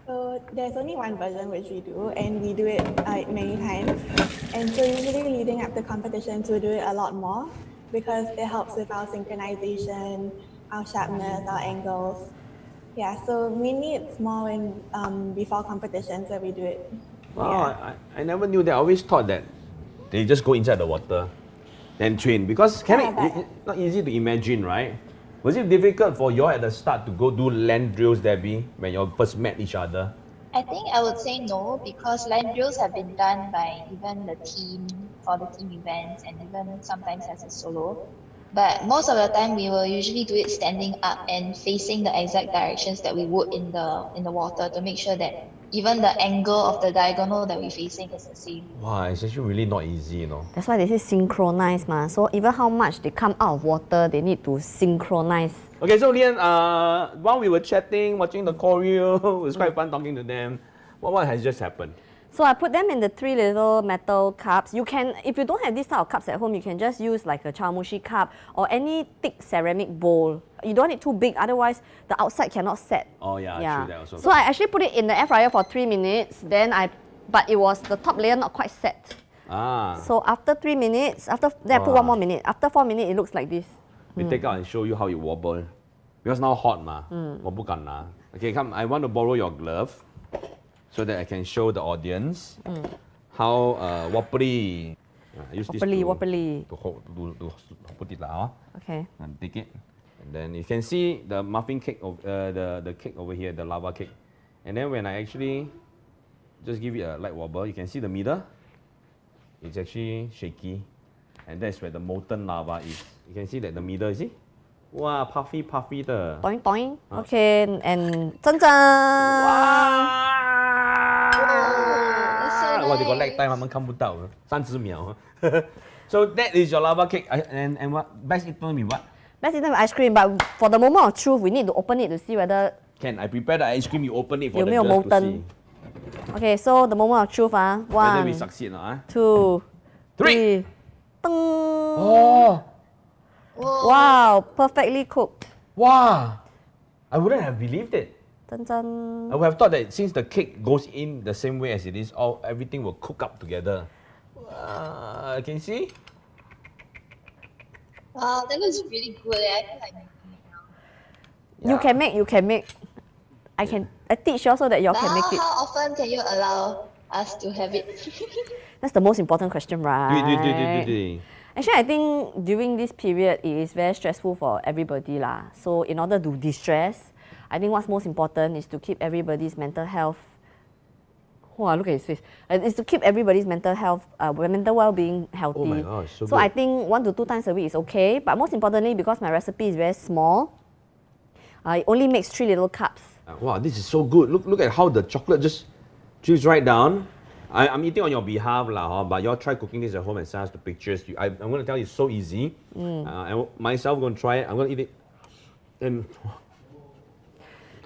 So there's only one version which we do, and we do it many times. And so usually leading up to competitions, we do it a lot more because it helps with our synchronization, our sharpness, our angles. Yeah, so mainly it's more when before competitions that we do it. Wow, yeah. I never knew that. I always thought that they just go inside the water and train, because it's not easy to imagine, right? Was it difficult for you all at the start to go do land drills, Debbie, when you all first met each other? I think I would say no, because land drills have been done by even the team for the team events and even sometimes as a solo. But most of the time we will usually do it standing up and facing the exact directions that we would in the water, to make sure that even the angle of the diagonal that we're facing is the same. Wow, it's actually really not easy, That's why they say synchronize, ma. So even how much they come out of water, they need to synchronize. Okay, so Liyan, while we were chatting, watching the choreo, it was quite fun talking to them. What has just happened? So I put them in the 3 little metal cups. You can, if you don't have this type of cups at home, you can just use like a chamushi cup or any thick ceramic bowl. You don't want it too big, otherwise the outside cannot set. Oh yeah, true that also. So I actually put it in the air fryer for 3 minutes. Then but it was the top layer not quite set. So after 3 minutes, I put 1 more minute. After 4 minutes, it looks like this. We take out and show you how it wobble. Because now hot ma, 我不敢拿. Okay, come. I want to borrow your glove so that I can show the audience how wobbly. Use this wobbly. to hold, to put it lah. Okay. And take it. And then you can see the muffin cake of the cake over here, the lava cake. And then when I actually just give it a light wobble, you can see the middle. It's actually shaky, and that's where the molten lava is. You can see that the middle, you see? Wow, puffy the. Doing, doing. Okay, and 真真. Wow, they got lag time, 他们看不到，30秒。So that is your lava cake, and what best eaten with what? Best eaten with ice cream, but for the moment of truth, we need to open it to see whether. Can I prepare the ice cream? You open it for the 有没有 judge to molten? see. Okay, so the moment of truth, Whether we 1, succeed or not? 2, 3. 噔. Oh, Wow, perfectly cooked. wow! I wouldn't have believed it. 真真. I would have thought that since the cake goes in the same way as it is, everything will cook up together. Can you see? Wow, that looks really good. I feel like making it now. Yeah. You can make. I teach you so that you all But can make it. how often can you allow us to have it? That's the most important question, right? Do. Actually, I think during this period, it is very stressful for everybody lah. So in order to de-stress, I think what's most important is to keep everybody's mental health. Wow, look at his face. Is to keep everybody's mental health, mental well-being healthy. Oh my gosh, so So good. I think 1 to 2 times a week is okay. But most importantly, because my recipe is very small, it only makes 3 little cups. Wow, this is so good. Look at how the chocolate just drips right down. I'm eating on your behalf lah, but y'all try cooking this at home and send us the pictures. I'm going to tell you it's so easy. And myself going to try it. I'm going to eat it. And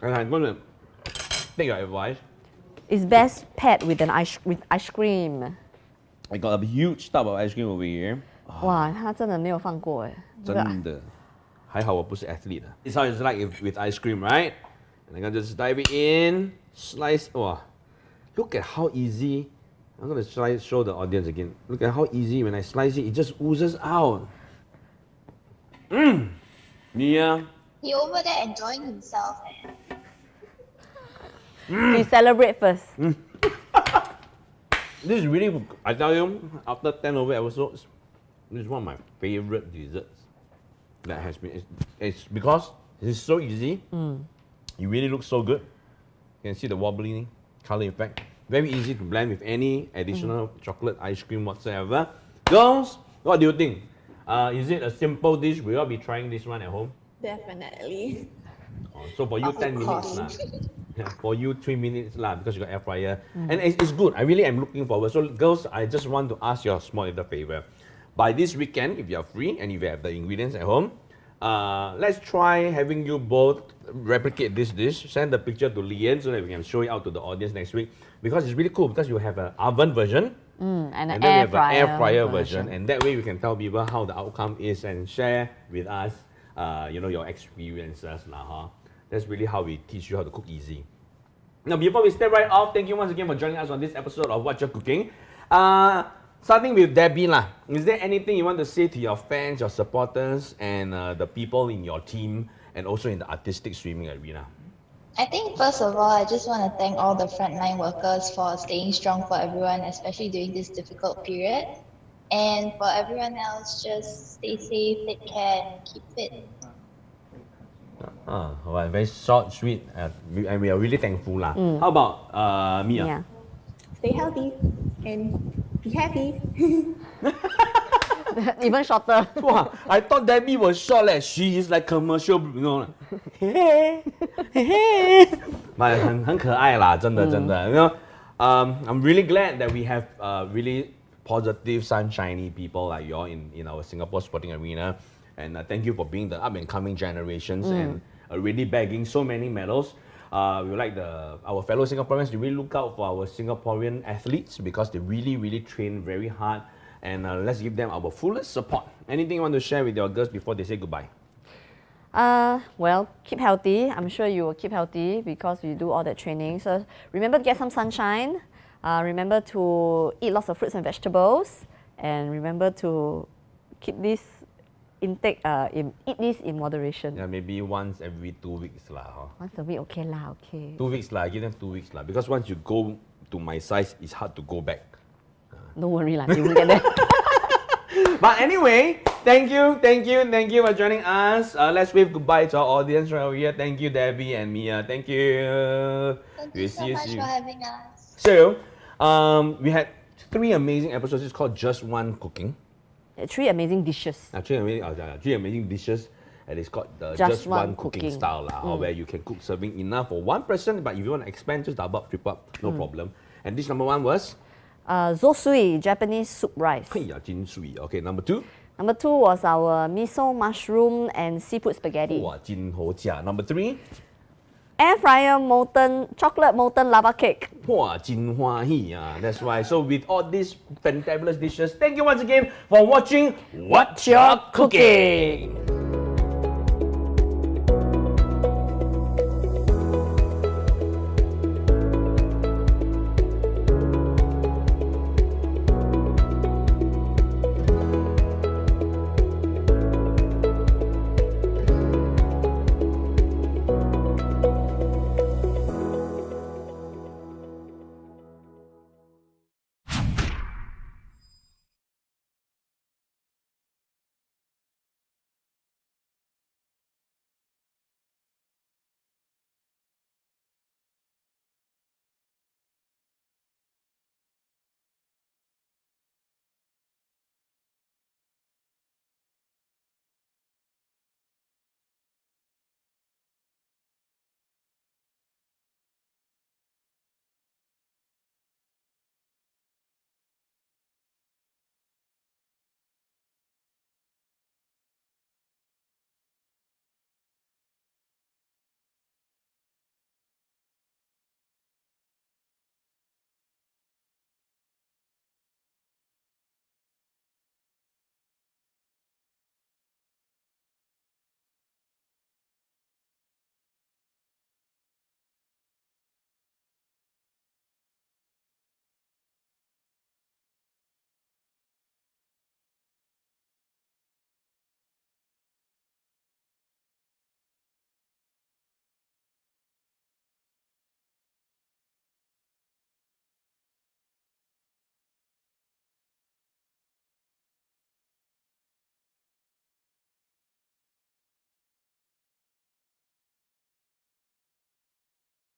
I'm going to take your advice. It's best paired with ice cream. I got a huge tub of ice cream over here. 哇，他真的没有放过哎。真的，还好我不是 athlete. This is how it's like with ice cream, right? And I'm gonna just dive it in, slice. Wow, look at how easy. I'm gonna show the audience again. Look at how easy when I slice it, it just oozes out. Mia. He over there enjoying himself. You celebrate first. This is really, I tell you, after 10 over episodes, this is one of my favorite desserts that has been. It's because it's so easy. It really looks so good. You can see the wobbly color effect. Very easy to blend with any additional chocolate, ice cream, whatsoever. Girls, what do you think? Is it a simple dish? Will you all be trying this one at home? Definitely. So for you, Of 10 minutes course. lah. Yeah, for you, 3 minutes lah, because you got air fryer. And it's good. I really am looking forward. So girls, I just want to ask you a small little favor. By this weekend, if you're free and if you have the ingredients at home, let's try having you both replicate this dish. Send the picture to Liyan so that we can show it out to the audience next week. Because it's really cool because you have an oven version. And And an then we air have an air fryer fryer version, and that way we can tell people how the outcome is and share with us, your experiences lah, huh? That's really how we teach you how to cook easy. Now, before we step right off, thank you once again for joining us on this episode of Wot'cha Cooking. Starting with Debbie lah, is there anything you want to say to your fans, your supporters, and the people in your team, and also in the artistic swimming arena? I think first of all, I just want to thank all the frontline workers for staying strong for everyone, especially during this difficult period. And for everyone else, just stay safe, take care, and keep fit. Well, very short, sweet, and we are really thankful lah. How about Mia? Yeah. Stay healthy and be happy. Even shorter. Wow, I thought Debbie was short. She is like commercial, but 很可爱啦，真的。I'm really glad that we have really positive, sunshiny people like you all in our Singapore sporting arena. And thank you for being the up and coming generations and already bagging so many medals. We would like our fellow Singaporeans to really look out for our Singaporean athletes because they really train very hard. And let's give them our fullest support. Anything you want to share with your girls before they say goodbye? Well, keep healthy. I'm sure you will keep healthy because you do all that training. So remember to get some sunshine. Remember to eat lots of fruits and vegetables. And remember to keep this intake, eat this in moderation. Yeah, maybe once every 2 weeks lah. Huh? Once a week, okay lah, okay. 2 weeks lah, give them 2 weeks lah. Because once you go to my size, it's hard to go back. Don't worry lah, you will get there. But anyway, thank you for joining us. Let's wave goodbye to our audience right over here. Thank you, Debbie and Mia. Thank you. Thank We'll you so see you much soon. for having us. So, we had 3 amazing episodes. It's called Just One Cooking. 3 amazing dishes. 3 amazing dishes. And it's called the Just Just One One Cooking Cooking. style, where you can cook serving enough for 1 person. But if you want to expand, just double up, triple up, no problem. And dish number 1 was? Zosui, Japanese soup rice. Jin sui. Okay, number 2? Number 2 was our miso, mushroom, and seafood spaghetti. Jin Hojia. Number 3? Air fryer chocolate molten lava cake. Jin Hua Hi. That's why. So with all these fantabulous dishes, thank you once again for watching Wot'cha Cooking.